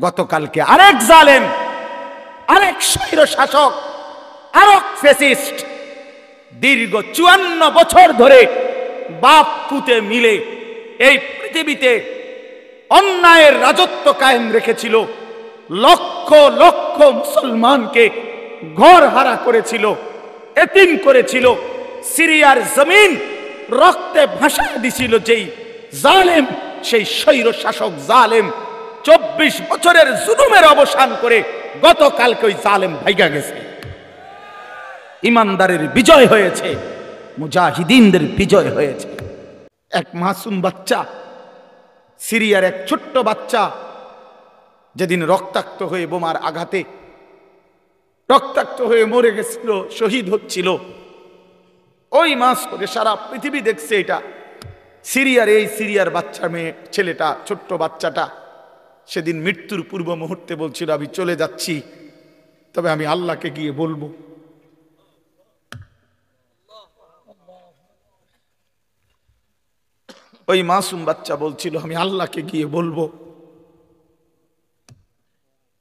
গতকালকে আরেক জালেম, আরেক স্বৈর শাসক, আরেক ফ্যাসিস্ট দীর্ঘ 54 বছর ধরে বাপ পুতে মিলে এই পৃথিবীতে অন্যায়ের রাজত্ব কায়েম রেখেছিল। লক্ষ লক্ষ মুসলমানকে ঘর হারা করেছিল, এতিম করেছিল। সিরিয়ার জমিন রক্তে ভাসায় দিছিল যেই জালেম, সেই স্বৈর শাসক জালেম 24 বছরের জুলুমের অবসান করে গতকালকে ওই জালেম ভাইগা গেছে। ইমানদারের বিজয় হয়েছে, মুজাহিদিনদের বিজয় হয়েছে। এক মাসুম বাচ্চা, সিরিয়ার এক ছোট্ট বাচ্চা যেদিন রক্তাক্ত হয়ে বোমার আঘাতে রক্তাক্ত হয়ে মরে গেছিল, শহীদ হচ্ছিল, ওই মাস করে সারা পৃথিবী দেখছে এটা। সিরিয়ার বাচ্চা মেয়ে ছেলেটা, ছোট্ট বাচ্চাটা সেদিন মৃত্যুর পূর্ব মুহূর্তে বলছিল, আমি চলে যাচ্ছি, তবে আমি আল্লাহকে গিয়ে বলবো। ওই মাসুম বাচ্চা বলছিল, আমি আল্লাহকে গিয়ে বলবো।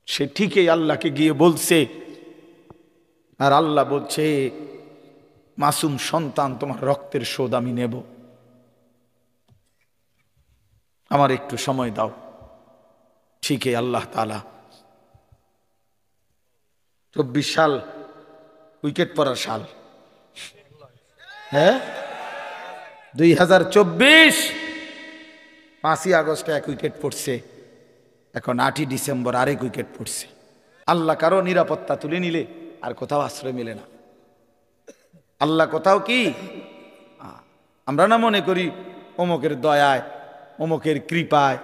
সে ঠিকই আল্লাহকে গিয়ে বলছে, আর আল্লাহ বলছে, মাসুম সন্তান, তোমার রক্তের শোধ আমি নেব, আমার একটু সময় দাও। ঠিকই আল্লাহ তাআলা 24 সাল উইকেট পড়ার সাল, হ্যাঁ 2024 5ই আগস্টে এক উইকেট পড়ছে, এখন 8ই ডিসেম্বর আরেক উইকেট পড়ছে। আল্লাহ কারো নিরাপত্তা তুলে নিলে আর কোথাও আশ্রয় মেলে না। আল্লাহ কোথাও কি, আমরা না মনে করি অমুকের দয়ায়, অমুকের কৃপায়,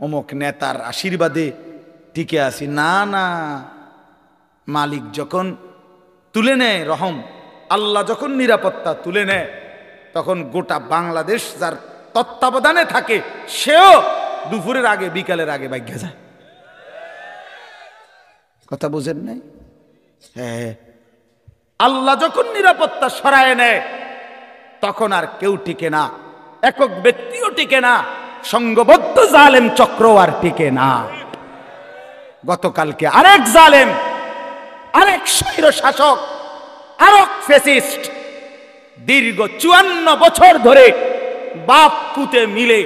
অমুক নেতার আশীর্বাদে টিকে আছি। না না, মালিক যখন তুলে নেয় রহম, আল্লাহ যখন নিরাপত্তা তুলে নেয়, তখন গোটা বাংলাদেশ যার তত্ত্বাবধানে থাকে সেও দুপুরের আগে বিকালের আগে ভাগ্যে যায়। কথা বুঝেন নাই? হ্যাঁ, আল্লাহ যখন নিরাপত্তা সরায় নেয় তখন আর কেউ টিকে না, একক ব্যক্তিও টিকে না, সংঘবদ্ধ জালেম চক্র আর টিকে না। গতকালকে আরেক জালেম, আরেক স্বৈর শাসক, আরেক ফ্যাসিস্ট দীর্ঘ 54 বছর ধরে বাপ পুতে মিলে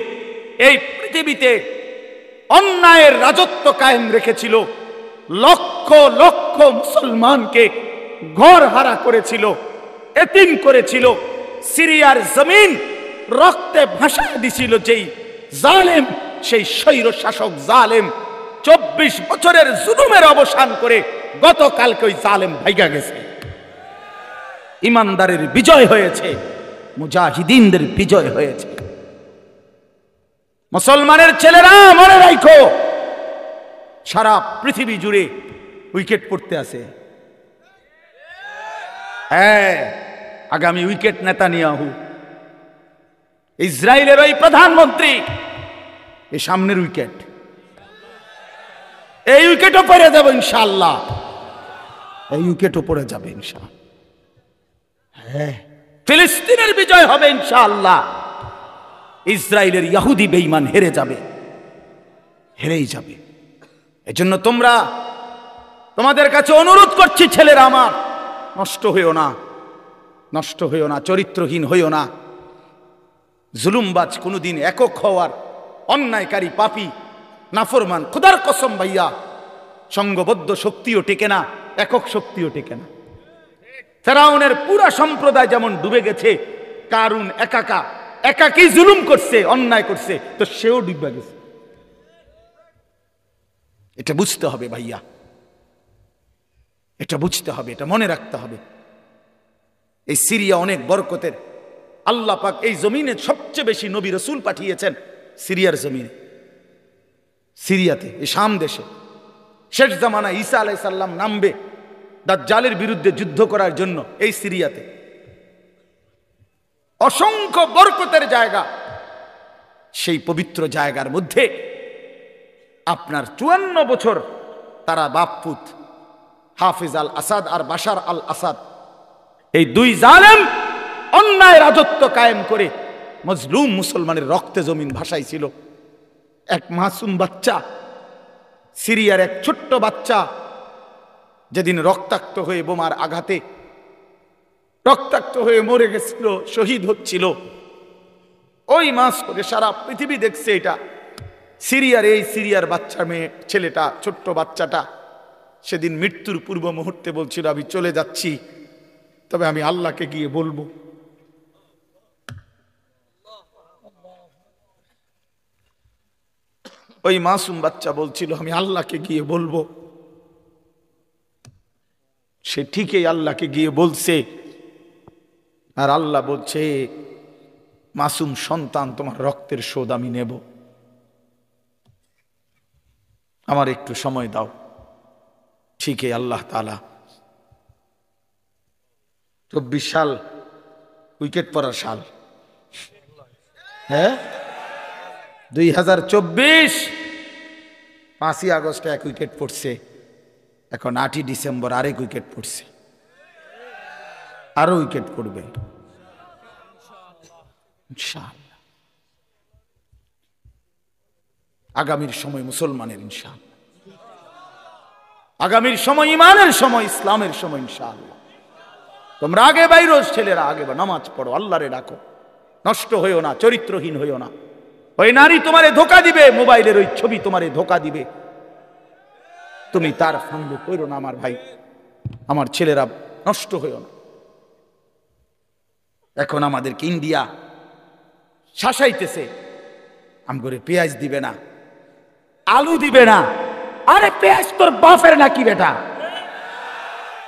এই পৃথিবীতে অন্যায়ের রাজত্ব কায়েম রেখেছিল। লক্ষ লক্ষ মুসলমানকে ঘর হারা করেছিল, এতিম করেছিল। সিরিয়ার জমিন রক্তে ভাসায় দিছিল যেই জালেম, সেই স্বৈর শাসক জালেম 24 বছরের জুলুমের অবসান করে গতকালকে ওই জালেম ভাইগা গেছে। ইমানদারের বিজয় হয়েছে, মুজাহিদিনদের বিজয় হয়েছে। মুসলমানের ছেলেরা মনে রাখো, সারা পৃথিবী জুড়ে উইকেট পড়তে আছে। হ্যাঁ, আগামী উইকেট নেতানিয়াহু, ইসরায়েলের ওই প্রধানমন্ত্রী, এই সামনের উইকেট, এই উইকেটও পড়ে যাবে ইনশাআল্লাহ, এই উইকেটও পড়ে যাবে ইনশাআল্লাহ। হ্যাঁ, ফিলিস্তিনের বিজয় হবে ইনশাআল্লাহ। ইসরায়েলের ইহুদি বেঈমান হেরে যাবে, হেরেই যাবে। এজন্য তোমাদের কাছে অনুরোধ করছি, ছেলেরা আমার, নষ্ট হইও না, নষ্ট হইও না, চরিত্রহীন হইও না। জুলুমবাজ কোনোদিন একক হওয়ার, অন্যায়কারী পাপী নাফরমান খোদার কসম ভাইয়া, সংঘবদ্ধ শক্তিও টেকে না, একক শক্তিও টেকে না। ফেরাউনের পুরা সম্প্রদায় যেমন ডুবে গেছে, কারুন একাকী জুলুম করছে, অন্যায় করছে, তো সেও ডুবে গেছে। এটা বুঝতে হবে ভাইয়া, এটা বুঝতে হবে, এটা মনে রাখতে হবে। এই সিরিয়া অনেক বরকতের। আল্লাহ পাক এই জমিনে সবচেয়ে বেশি নবী রাসূল পাঠিয়েছেন সিরিয়ার জমিনে, সিরিয়াতে, এই শাম দেশে। শেষ জামানা ঈসা আলাইহিস সালাম নামবে দাজ্জালের বিরুদ্ধে যুদ্ধ করার জন্য এই সিরিয়াতে। অসংখ্য বরকতের জায়গা। সেই পবিত্র জায়গার মধ্যে আপনার 54 বছর তারা বাপপুত হাফিজ আল আসাদ আর বাশার আল আসাদ, এই দুই জালেম অন্যায় রাজত্ব কায়েম করে মজলুম মুসলমানের রক্তে জমিন ভাসাইছিল। এক মাসুম বাচ্চা সিরিয়ার এক ছোট্ট বাচ্চা যেদিন রক্তাক্ত হয়ে বোমার আঘাতে রক্তাক্ত হয়ে মরে গেছিল, শহীদ হচ্ছিল, ওই মাস করে সারা পৃথিবী দেখছে এটা। সিরিয়ার বাচ্চা মেয়ে ছেলেটা, ছোট্ট বাচ্চাটা সেদিন মৃত্যুর পূর্ব মুহূর্তে বলছিল, আমি চলে যাচ্ছি, তবে আমি আল্লাহকে গিয়ে বলবো। ওই মাসুম বাচ্চা বলছিল, আমি আল্লাহকে গিয়ে বলবো। সে ঠিকই আল্লাহকে গিয়ে বলছে, আর আল্লাহ বলছে, মাসুম সন্তান, তোমার রক্তের শোধ আমি নেব, আমার একটু সময় দাও। ঠিকই আল্লাহ তাআলা 24 সাল উইকেট পড়ার সাল, হ্যাঁ 2024 5ই আগস্টে 1 উইকেট পড়ছে, এখন 8ই ডিসেম্বর আরেক উইকেট পড়ছে, আরো উইকেট পড়বে ইনশাআল্লাহ। আগামীর সময় মুসলমানের ইনশাআল্লাহ, আগামীর সময় ইমানের সময়, ইসলামের সময় ইনশাআল্লাহ। তোমরা আগে বাইরো, ছেলেরা আগে নামাজ পড়ো, আল্লাহরে ডাকো, নষ্ট হইও না, চরিত্রহীন হইও না। ওই নারী তোমারে ধোকা দিবে, মোবাইলের ওই ছবি তোমারে ধোকা দিবে, তুমি তার ফান্দে পড়ো না আমার ভাই, আমার ছেলেরা নষ্ট হইও না। এখন আমাদেরকে ইন্ডিয়া শাসাইতেছে, আমগরে পেঁয়াজ দিবে না, আলু দিবে না। আরে পেঁয়াজ তোর বাপের নাকি বেটা?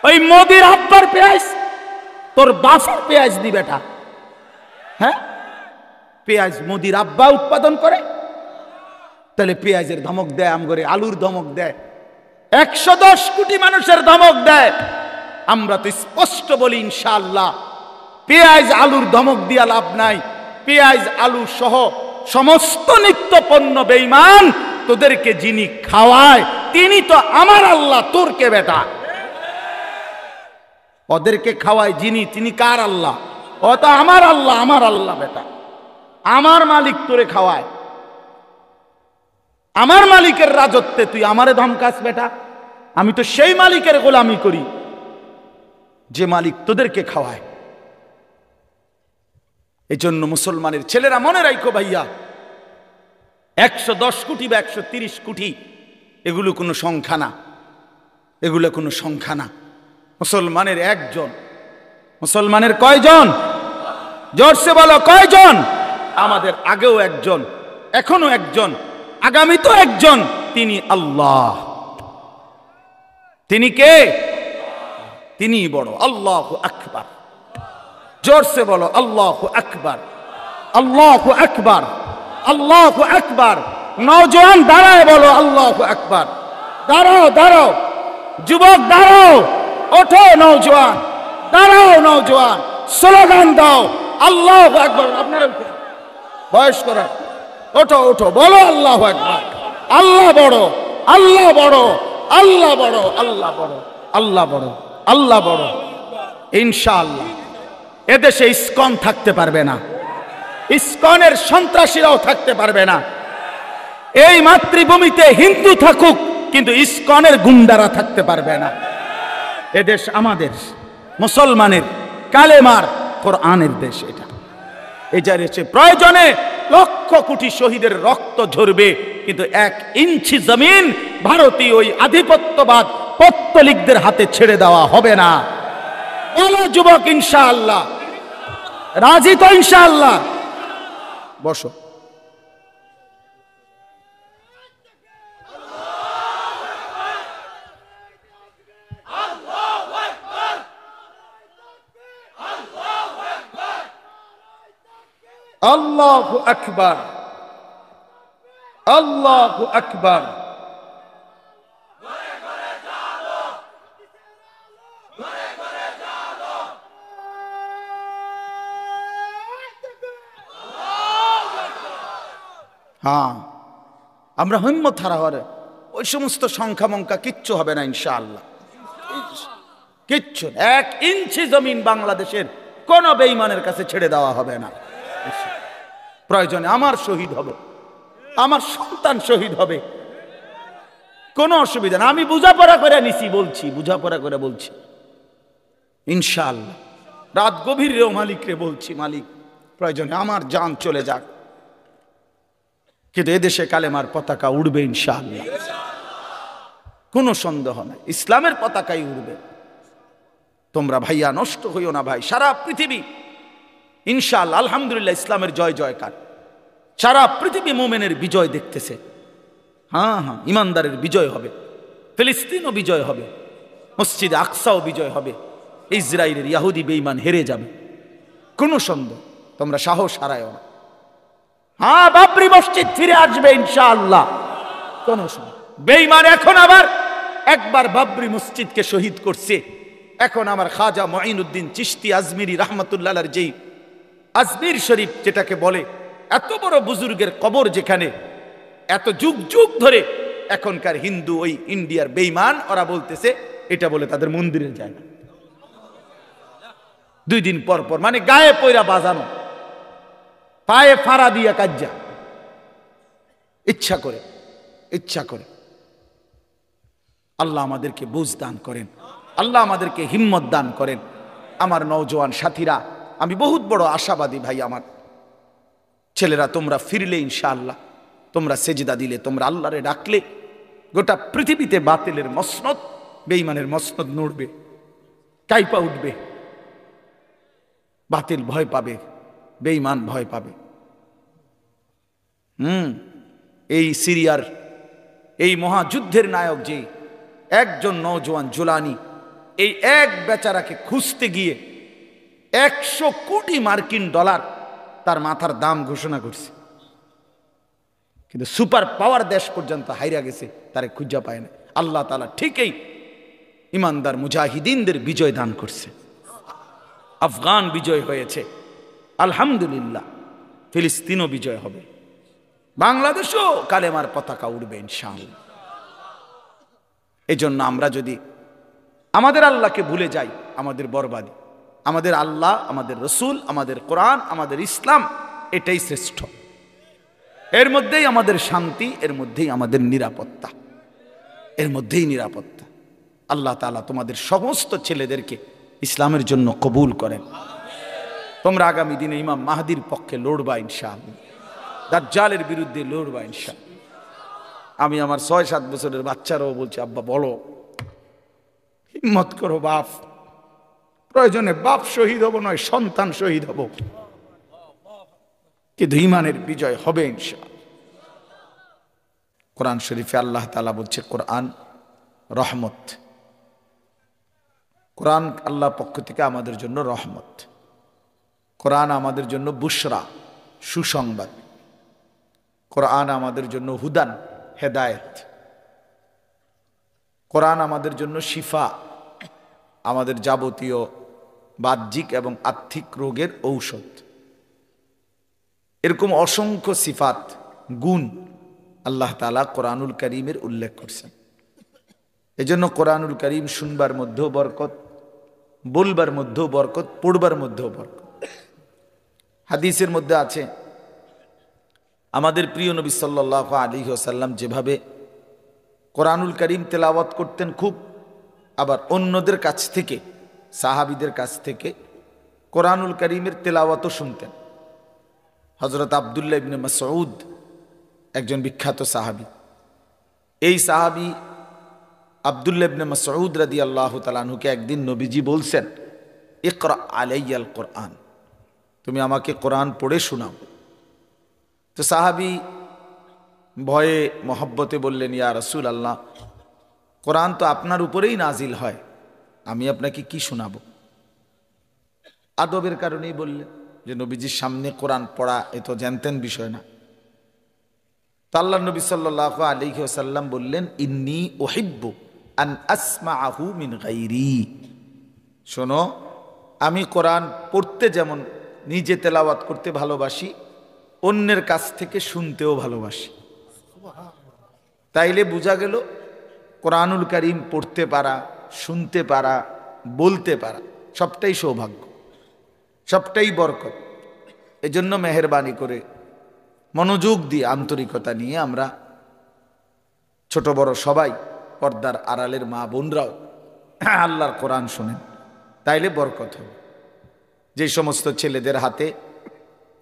ওই মোদির আব্বার পেঁয়াজ তোর বাপের পেঁয়াজ দি বেটা? হ্যাঁ, পেঁয়াজ মোদির আব্বা উৎপাদন করে, তাহলে পেঁয়াজের ধমক দেয়, আমগরে আলুর ধমক দেয়, 110 কোটি মানুষের ধমক দেয়। আমরা তো স্পষ্ট বলি ইনশাআল্লাহ, পেঁয়াজ আলুর ধমক দিয়া লাভ নাই। পেঁয়াজ আলু সহ সমস্ত নিত্য পণ্য বেঈমান, তোদেরকে যিনি খাওয়ায় তিনি তো আমার আল্লাহ, তোর কে বেটা? ওদেরকে খাওয়ায় যিনি, তিনি কার আল্লাহ? ও তো আমার আল্লাহ, আমার আল্লাহ বেটা, আমার মালিক তোরে খাওয়ায়। আমার মালিকের রাজত্বে তুই আমারে ধমকাস বেটা? আমি তো সেই মালিকের গোলামি করি যে মালিক তোদেরকে খাওয়ায়। এই জন্য মুসলমানের ছেলেরা মনে রাখো ভাইয়া, 110 কোটি বা 130 কোটি এগুলো কোনো সংখ্যা না, এগুলো কোনো সংখ্যা না। মুসলমানের একজন। মুসলমানের কয়জন? জোরসে বলো, কয়জন? আমাদের আগেও একজন, এখনো একজন, আগামী তো একজন, তিনি আল্লাহ। তিনি কে? তিনি বড়। আল্লাহু আকবার। জোরসে বলো, আল্লাহু আকবার, আল্লাহু আকবার, আল্লাহু আকবার। নওজোয়ান দাঁড়ায় বলো, আল্লাহু আকবার। দাঁড়াও, দাঁড়াও যুবক, দাঁড়াও, ওঠো নওজোয়ান, দাঁড়াও নওজোয়ান, স্লোগান দাও, আল্লাহু আকবার। আপনারা বয়স্করা ওঠো, ওঠো, বলো আল্লাহু আকবার। আল্লাহ বড়, আল্লাহ বড়, আল্লাহ বড়, আল্লাহ বড়, আল্লাহ বড়, আল্লাহ বড়। ইনশাআল্লাহ এদেশে ইসকন থাকতে পারবে না, ইসকনের সন্ত্রাসীরাও থাকতে পারবে না। এই মাতৃভূমিতে হিন্দু থাকুক, কিন্তু ইসকনের গুন্ডারা থাকতে পারবে না। এদেশ আমাদের, মুসলমানের, কালেমার, কোরআনের দেশ। এটা এটার এসে প্রয়োজনে লক্ষ কোটি শহীদের রক্ত ঝরবে, কিন্তু 1 ইঞ্চি জমিন ভারতীয় ওই আধিপত্যবাদ পত্তলিকদের হাতে ছেড়ে দেওয়া হবে না। বলো যুবক, ইনশাআল্লাহ রাজি তো? ইনশাআল্লাহ। বসো। আল্লাহু আকবার, আল্লাহু আকবার। হ্যাঁ, আমরা হিম্মত হারা হরে ওই সমস্ত সংখ্যা মঙ্কা কিচ্ছু হবে না ইনশাআল্লাহ, কিচ্ছু। 1 ইঞ্চি জমিন বাংলাদেশের কোন বেঈমানের কাছে ছেড়ে দেওয়া হবে না। প্রয়োজনে আমার শহীদ হবে, আমার সন্তান শহীদ হবে, কোনো অসুবিধা না, আমি বুঝাপড়া করে নিছি, বলছি বুঝাপড়া করে বলছি ইনশাআল্লাহ। রাত গভীর রেও মালিক রে বলছি, মালিক প্রয়োজনে আমার জান চলে যাক, কিন্তু এদেশে কালেমার পতাকা উড়বে ইনশাআল্লাহ, কোনো সন্দেহ নাই, ইসলামের পতাকাই উড়বে। তোমরা ভাইয়া নষ্ট হইও না ভাই, সারা পৃথিবী ইনশাআল্লাহ আলহামদুলিল্লাহ ইসলামের জয় জয়কার, সারা পৃথিবী মোমেনের বিজয় দেখতেছে। হ্যাঁ হ্যাঁ, ইমানদারের বিজয় হবে, ফিলিস্তিনও বিজয় হবে, মসজিদ আকসাও বিজয় হবে, ইসরায়েলের ইহুদি বেঈমান হেরে যাবে, কোনো সন্দেহ। তোমরা সাহস হারায়ও না। হ্যাঁ, বাবরি মসজিদ ফিরে আসবে ইনশাআল্লাহ, কোনো সন্দেহ। বেঈমান এখন আবার একবার বাবরি মসজিদকে শহীদ করছে, এখন আমার খাজা মুঈনুদ্দিন চিশতি আজমিরি রাহমাতুল্লাহ আলাইহির যেই আজমির শরীফ যেটাকে বলে, এত বড় বুজুর্গের কবর যেখানে এত যুগ যুগ ধরে, এখনকার হিন্দু ওই ইন্ডিয়ার বেঈমান ওরা বলতেছে এটা বলে তাদের মন্দিরের জায়গা। 2 দিন পর পর মানে গায়ে পয়রা বাজানো, পায়ে ফাড়া দিয়া কাজ্জা, ইচ্ছা করে ইচ্ছা করে। আল্লাহ আমাদেরকে বুঝ দান করেন, আল্লাহ আমাদেরকে হিম্মত দান করেন। আমার নওজোয়ান সাথীরা, আমি বহুত বড় আশাবাদী ভাই, আমার ছেলেরা, তোমরা ফিরলে ইনশাআল্লাহ, তোমরা সেজদা দিলে, তোমরা আল্লাহরে ডাকলে, গোটা পৃথিবীতে বাতিলের মসনদ, বেঈমানের মসনদ নড়বে, কাইপা উঠবে। বাতিল ভয় পাবে, বেঈমান ভয় পাবে। এই সিরিয়ার এই মহাযুদ্ধের নায়ক যে একজন নওজোয়ান জুলানি, এই এক বেচারাকে খুঁজতে গিয়ে 100 কোটি মার্কিন ডলার তার মাথার দাম ঘোষণা করছে, কিন্তু সুপার পাওয়ার দেশ পর্যন্ত হাইরা গেছে, তারে খুঁজা পায় না। আল্লাহ তাআলা ঠিকই ইমানদার মুজাহিদিনদের বিজয় দান করছে। আফগান বিজয় হয়েছে আলহামদুলিল্লাহ, ফিলিস্তিনও বিজয় হবে, বাংলাদেশও কালেমার পতাকা উড়বে ইনশাআল্লাহ। এই জন্য আমরা যদি আমাদের আল্লাহকে ভুলে যাই, আমাদের বরবাদি। আমাদের আল্লাহ, আমাদের রসুল, আমাদের কোরআন, আমাদের ইসলাম, এটাই শ্রেষ্ঠ। এর মধ্যেই আমাদের শান্তি, এর মধ্যেই আমাদের নিরাপত্তা, এর মধ্যেই নিরাপত্তা। আল্লাহ তাআলা তোমাদের সমস্ত ছেলেদেরকে ইসলামের জন্য কবুল করেন। তোমরা আগামী দিনে ইমাম মাহদির পক্ষে লড়বা ইনশাআল্লাহ, দাজ্জালের বিরুদ্ধে লড়বা ইনশাআল্লাহ। আমি আমার 6-7 বছরের বাচ্চারাও বলছি, আব্বা বলো, হিম্মত করো বাপ, প্রয়োজনে বাপ শহীদ হব নয়, সন্তান শহীদ হব, কিন্তু ঈমানের বিজয় হবে ইনশাআল্লাহ। কোরআন শরীফে আল্লাহ তাআলা বলছে, কোরআন রহমত, কোরআন আল্লাহর পক্ষ থেকে আমাদের জন্য রহমত, কোরআন আমাদের জন্য বুশরা, সুসংবাদ, কোরআন আমাদের জন্য হুদান, হেদায়েত, কোরআন আমাদের জন্য শিফা, আমাদের যাবতীয় বাহ্যিক এবং আর্থিক রোগের ঔষধ। এরকম অসংখ্য সিফাত, গুণ আল্লাহ তাআলা কোরআনুল কারীমের উল্লেখ করছেন। এজন্য কোরআনুল কারীম শুনবার মধ্যেও বরকত, বলবার মধ্যেও বরকত, পড়বার মধ্যেও বরকত। হাদিসের মধ্যে আছে, আমাদের প্রিয় নবী সাল্লাল্লাহু আলাইহি ওয়াসাল্লাম যেভাবে কোরআনুল কারীম তেলাওয়াত করতেন খুব, আবার অন্যদের কাছ থেকে, সাহাবীদের কাছ থেকে কোরআনুল কারীমের তেলাওয়াতও শুনতেন। হযরত আব্দুল্লাহ ইবনে মাসউদ একজন বিখ্যাত সাহাবী। এই সাহাবী আব্দুল্লাহ ইবনে মাসউদ রাদিয়াল্লাহু তাআলা আনহুকে একদিন নবীজি বলছেন, ইকরা আলাইয়াল কোরআন, তুমি আমাকে কোরআন পড়ে শোনাও। তো সাহাবী ভয়ে মহব্বতে বললেন, ইয়া রাসূলুল্লাহ, কোরআন তো আপনার উপরেই নাজিল হয়, আমি আপনাকে কি শোনাবো? আদবের কারণেই বললেন, যে নবীজির সামনে কোরআন পড়া এ তো জানতেন বিষয় না। তো আল্লাহর নবী সাল্লাল্লাহু আলাইহি ওয়াসাল্লাম বললেন, ইন্নী উহিব্বু আন আসমাআহু মিন গায়রি, শোনো, আমি কোরআন পড়তে যেমন নিজে তেলাওয়াত করতে ভালোবাসি, অন্যের কাছ থেকে শুনতেও ভালোবাসি। তাইলে বোঝা গেল কোরআনুল কারীম পড়তে পারা, শুনতে পারা, বলতে পারা সবটাই সৌভাগ্য, সবটাই বরকত। এজন্য মেহেরবানি করে মনোযোগ দিয়ে, আন্তরিকতা নিয়ে আমরা ছোট বড় সবাই, পর্দার আড়ালের মা বোনরাও আল্লাহর কোরআন শোনেন, তাইলে বরকত হবে। যে সমস্ত ছেলেদের হাতে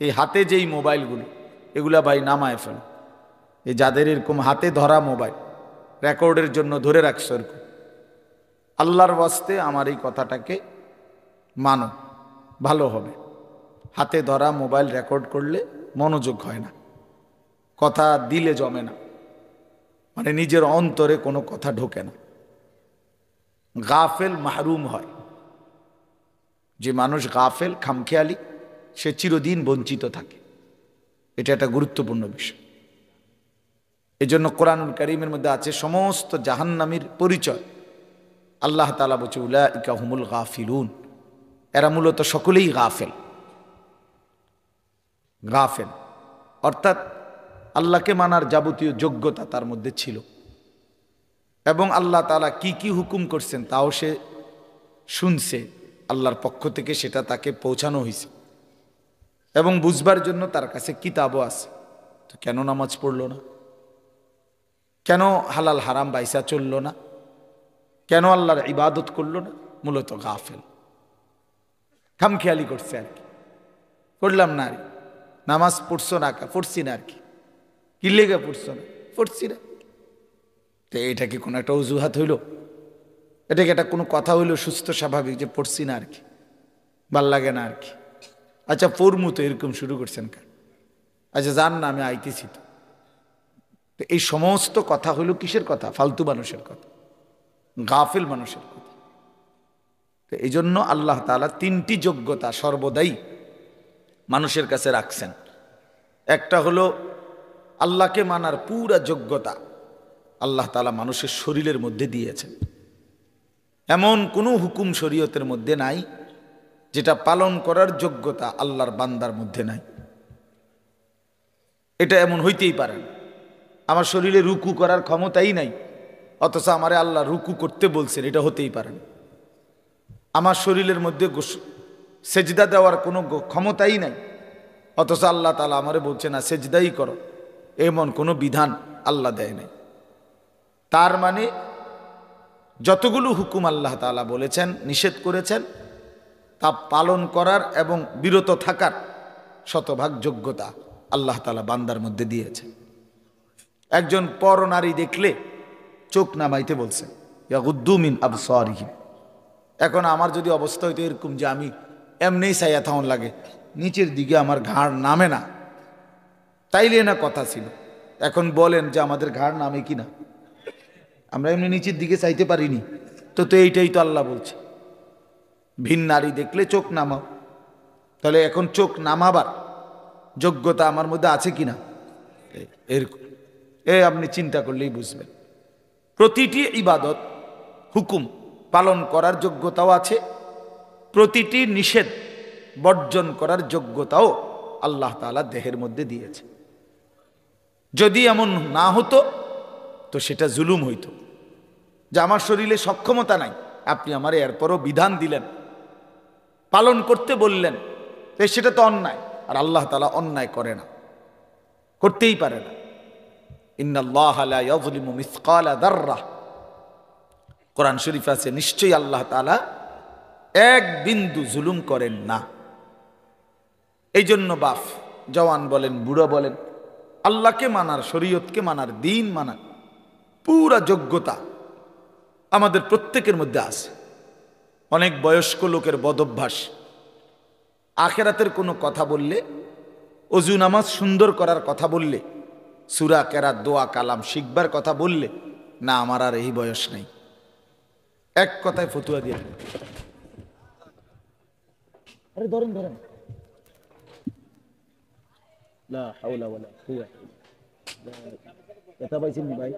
এই হাতে যেই মোবাইলগুলো, এগুলা ভাই নামায় ফেল। এই যাদের এরকম হাতে ধরা মোবাইল রেকর্ডের জন্য ধরে রাখছো, এরকম আল্লাহর ওয়াস্তে আমার এই কথাটাকে মানো, ভালো হবে। হাতে ধরা মোবাইল রেকর্ড করলে মনোযোগ হয় না, কথা দিলে জমে না, মানে নিজের অন্তরে কোনো কথা ঢোকে না, গাফেল মাহরুম হয়। যে মানুষ গাফেল খামখেয়ালি, সে চিরদিন বঞ্চিত থাকে। এটা একটা গুরুত্বপূর্ণ বিষয়। এজন্য কোরআনুল কারীমের মধ্যে আছে সমস্ত জাহান্নামীর পরিচয়। আল্লাহ তাআলা বলছে উলাইকা হুমুল গাফিলুন, এরা মূলত সকলেই গাফেল। গাফেল অর্থাৎ আল্লাহকে মানার যাবতীয় যোগ্যতা তার মধ্যে ছিল, এবং আল্লাহ তাআলা কি কি হুকুম করছেন তাও সে শুনছে, আল্লাহর পক্ষ থেকে সেটা তাকে পৌঁছানো হয়েছে, এবং বুঝবার জন্য তার কাছে কিতাবও আছে। তো কেন নামাজ পড়লো না? কেন হালাল হারাম বাইসা চললো না? কেন আল্লাহর ইবাদত করলো না? মূলত গাফেল, খামখেয়ালি করছে আর কি। পড়লাম না আর, নামাজ পড়ছো না, পড়ছি না আর কি। কি লেগে পড়ছো না? পড়ছি না। তো এটা কি কোনো একটা অজুহাত হইল? এটা কি একটা কোনো কথা হইল সুস্থ স্বাভাবিক যে পড়ছি না আর কি, ভাল লাগে না আর কি? আচ্ছা পড়মু তো, এরকম শুরু করছেন কেন? আচ্ছা যান না, আমি আইতেছি তো। এই সমস্ত কথা হইল কিসের কথা? ফালতু মানুষের কথা, গাফিল মানুষের কথা। তো এই জন্য আল্লাহ তাআলা তিনটি যোগ্যতা সর্বদাই মানুষের কাছে রাখছেন। একটা হলো আল্লাহকে মানার পুরা যোগ্যতা আল্লাহ তাআলা মানুষের শরীরের মধ্যে দিয়েছেন। এমন কোনো হুকুম শরীয়তের মধ্যে নাই যেটা পালন করার যোগ্যতা আল্লাহর বান্দার মধ্যে নাই। এটা এমন হইতেই পারে না। আমার শরীরে রুকু করার ক্ষমতাই নাই, অথচ আমারে আল্লাহ রুকু করতে বলছেন, এটা হতেই পারে না। আমার শরীরের মধ্যে সেজদা দেওয়ার কোনো ক্ষমতাই নাই, অথচ আল্লাহ তাআলা আমারে বলছে না সেজদাই করো, এমন কোনো বিধান আল্লাহ দেয় নাই। তার মানে যতগুলো হুকুম আল্লাহ তাআলা বলেছেন, নিষেধ করেছেন, তা পালন করার এবং বিরত থাকার শতভাগ যোগ্যতা আল্লাহ তাআলা বান্দার মধ্যে দিয়েছে। একজন পর নারী দেখলে চোখ নামাইতে বলছে, ইয়াগুদ্দু মিন আবসারিহিম। এখন আমার যদি অবস্থা হইতো এরকম যে আমি এমনিই চাইয়া থাউন লাগে, নিচের দিকে আমার ঘাড় নামে না, তাইলে না কথা ছিল। এখন বলেন যে আমাদের ঘাড় নামে কি না? আমরা এমনি নিচের দিকে চাইতে পারিনি তো। তো এইটাই তো আল্লাহ বলছে, ভিন নারী দেখলে চোখ নামাও। তাহলে এখন চোখ নামাবার যোগ্যতা আমার মধ্যে আছে কিনা? এরকম আপনি চিন্তা করলেই বুঝবেন। প্রতিটি ইবাদত হুকুম পালন করার যোগ্যতাও আছে, প্রতিটি নিষেধ বর্জন করার যোগ্যতাও আল্লাহ তাআলা দেহের মধ্যে দিয়েছে। যদি এমন না হতো তো সেটা জুলুম হইতো, যে আমার শরীরে সক্ষমতা নাই, আপনি আমার এরপরও বিধান দিলেন, পালন করতে বললেন, সেটা তো অন্যায়। আর আল্লাহ তাআলা অন্যায় করে না, করতেই পারে না। ইন্নাল্লাহা লা ইয়াযলিমু মিসকালা যাররাহ, কোরআন শরীফ আছে, নিশ্চয়ই আল্লাহ তাআলা এক বিন্দু জুলুম করেন না। এই জন্য বাপ জওয়ান বলেন, বুড়ো বলেন, আল্লাহকে মানার, শরীয়তকে মানার, দিন মানার পুরা যোগ্যতা আমাদের প্রত্যেকের মধ্যে আছে। অনেক বয়স্ক লোকের বদভ্যাস, আখেরাতের কোনো কথা বললে, অজু নামাজ সুন্দর করার কথা বললে, সূরা কেরাত, দোয়া কালাম শিখবার কথা বললে, না আমার আর এই বয়স নেই, এক কথায় ফতুয়া দিয়ে। আরে ধরেন ধরেন, লা হাওলা ওয়ালা কুওয়াতা, এটা পাইছেন ভাই?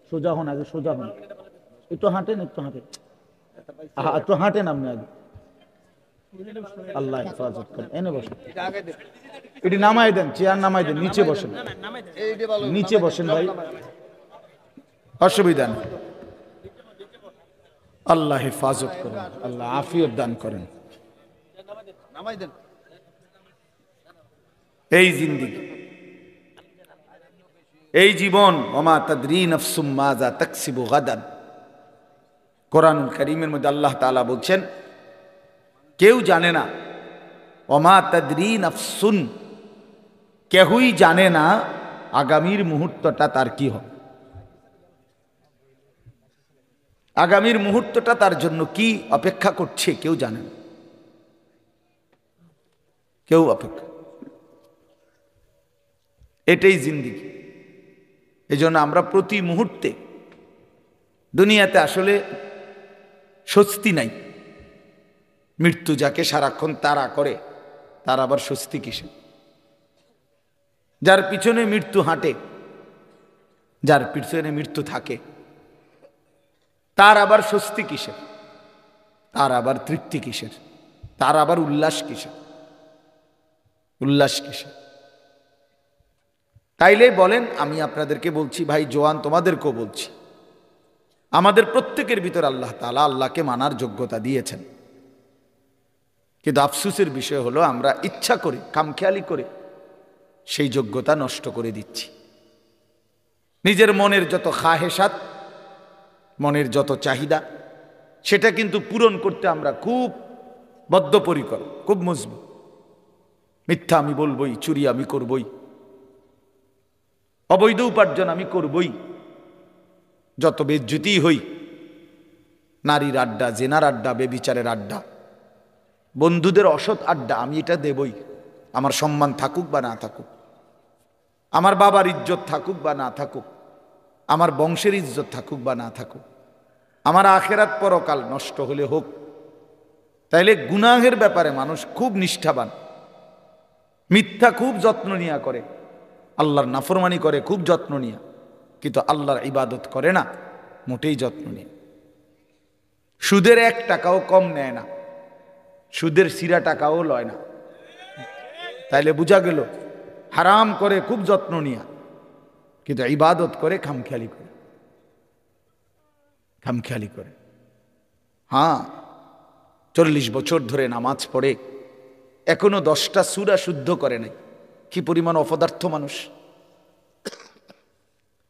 সোজা হন, আগে সোজা হন, একটু হাঁটেন, একটু হাঁটেন, একটু হাঁটেন আপনি আগে। আল্লাহ হেফাজত করেন। এনে বসেন, এটি নামাই দেন, চেয়ার নামাই দেন, নিচে বসেন, নিচে বসেন ভাই, অসুবিধা নেই। আল্লাহ হেফাজত করেন, আল্লাহ আফিয়ত দান করেন। এই জিন্দেগি, এই জীবন ওমা তাদরি নাফসুম মাজা তাকসিবু গাদান, কোরআনুল কারীমের মধ্যে আল্লাহ তাআলা বলছেন কেউ জানে না, ওমা তাদরি নাফসুন, কেহই জানে না আগামীর মুহূর্তটা তার কি হবে, আগামীর মুহূর্তটা তার জন্য কি অপেক্ষা করছে কেউ জানে না, কেউ অপেক্ষা। এটাই জিন্দেগি। এই জন্য আমরা প্রতি মুহূর্তে দুনিয়াতে আসলে স্বস্তি নাই। মৃত্যু যাকে সারাক্ষণ তাড়া করে তার আবার স্বস্তি কিসে? যার পিছনে মৃত্যু হাঁটে, যার পিছনে মৃত্যু থাকে, তার আবার স্বস্তি কিসের? তার আবার তৃপ্তি কিসের? তার আবার উল্লাস কিসের? উল্লাস কিসের? তাইলে বলেন, আমি আপনাদেরকে বলছি ভাই জোয়ান, তোমাদেরকেও বলছি, আমাদের প্রত্যেকের ভিতর আল্লাহ তাআলা আল্লাহকে মানার যোগ্যতা দিয়েছেন, কিন্তু আফসোসের বিষয় হলো আমরা ইচ্ছা করে খামখেয়ালি করে সেই যোগ্যতা নষ্ট করে দিচ্ছি। নিজের মনের যত খাহেসাত, মনের যত চাহিদা, সেটা কিন্তু পূরণ করতে আমরা খুব বদ্ধপরিকর, খুব মজবুত। মিথ্যা আমি বলবই, চুরি আমি করবই, অবৈধ উপার্জন আমি করবই, যত বেজ্জতি হই, নারীর আড্ডা, জেনার আড্ডা, বেবিচারের আড্ডা, বন্ধুদের অসৎ আড্ডা, আমি এটা দেবই। আমার সম্মান থাকুক বা না থাকুক, আমার বাবার ইজ্জত থাকুক বা না থাকুক, আমার বংশের ইজ্জত থাকুক বা না থাকুক, আমার আখেরাত পরকাল নষ্ট হলে হোক। তাইলে গুনাহের ব্যাপারে মানুষ খুব নিষ্ঠাবান, মিথ্যা খুব যত্ন নিয়া করে, আল্লাহর নাফরমানি করে খুব যত্ন নিয়া, কিন্তু আল্লাহর ইবাদত করে না মোটেই যত্ন নিয়ে। সুদের 1 টাকাও কম নেয় না, সুদের সিরা টাকাও লয় না। তাইলে বোঝা গেল হারাম করে খুব যত্ন নিয়া, কিন্তু ইবাদত করে খামখেয়ালি করে, খামখেয়ালি করে। হ্যাঁ, 40 বছর ধরে নামাজ পড়ে এখনো 10টা সূরা শুদ্ধ করে নাই। কি পরিমাণ অপদার্থ মানুষ!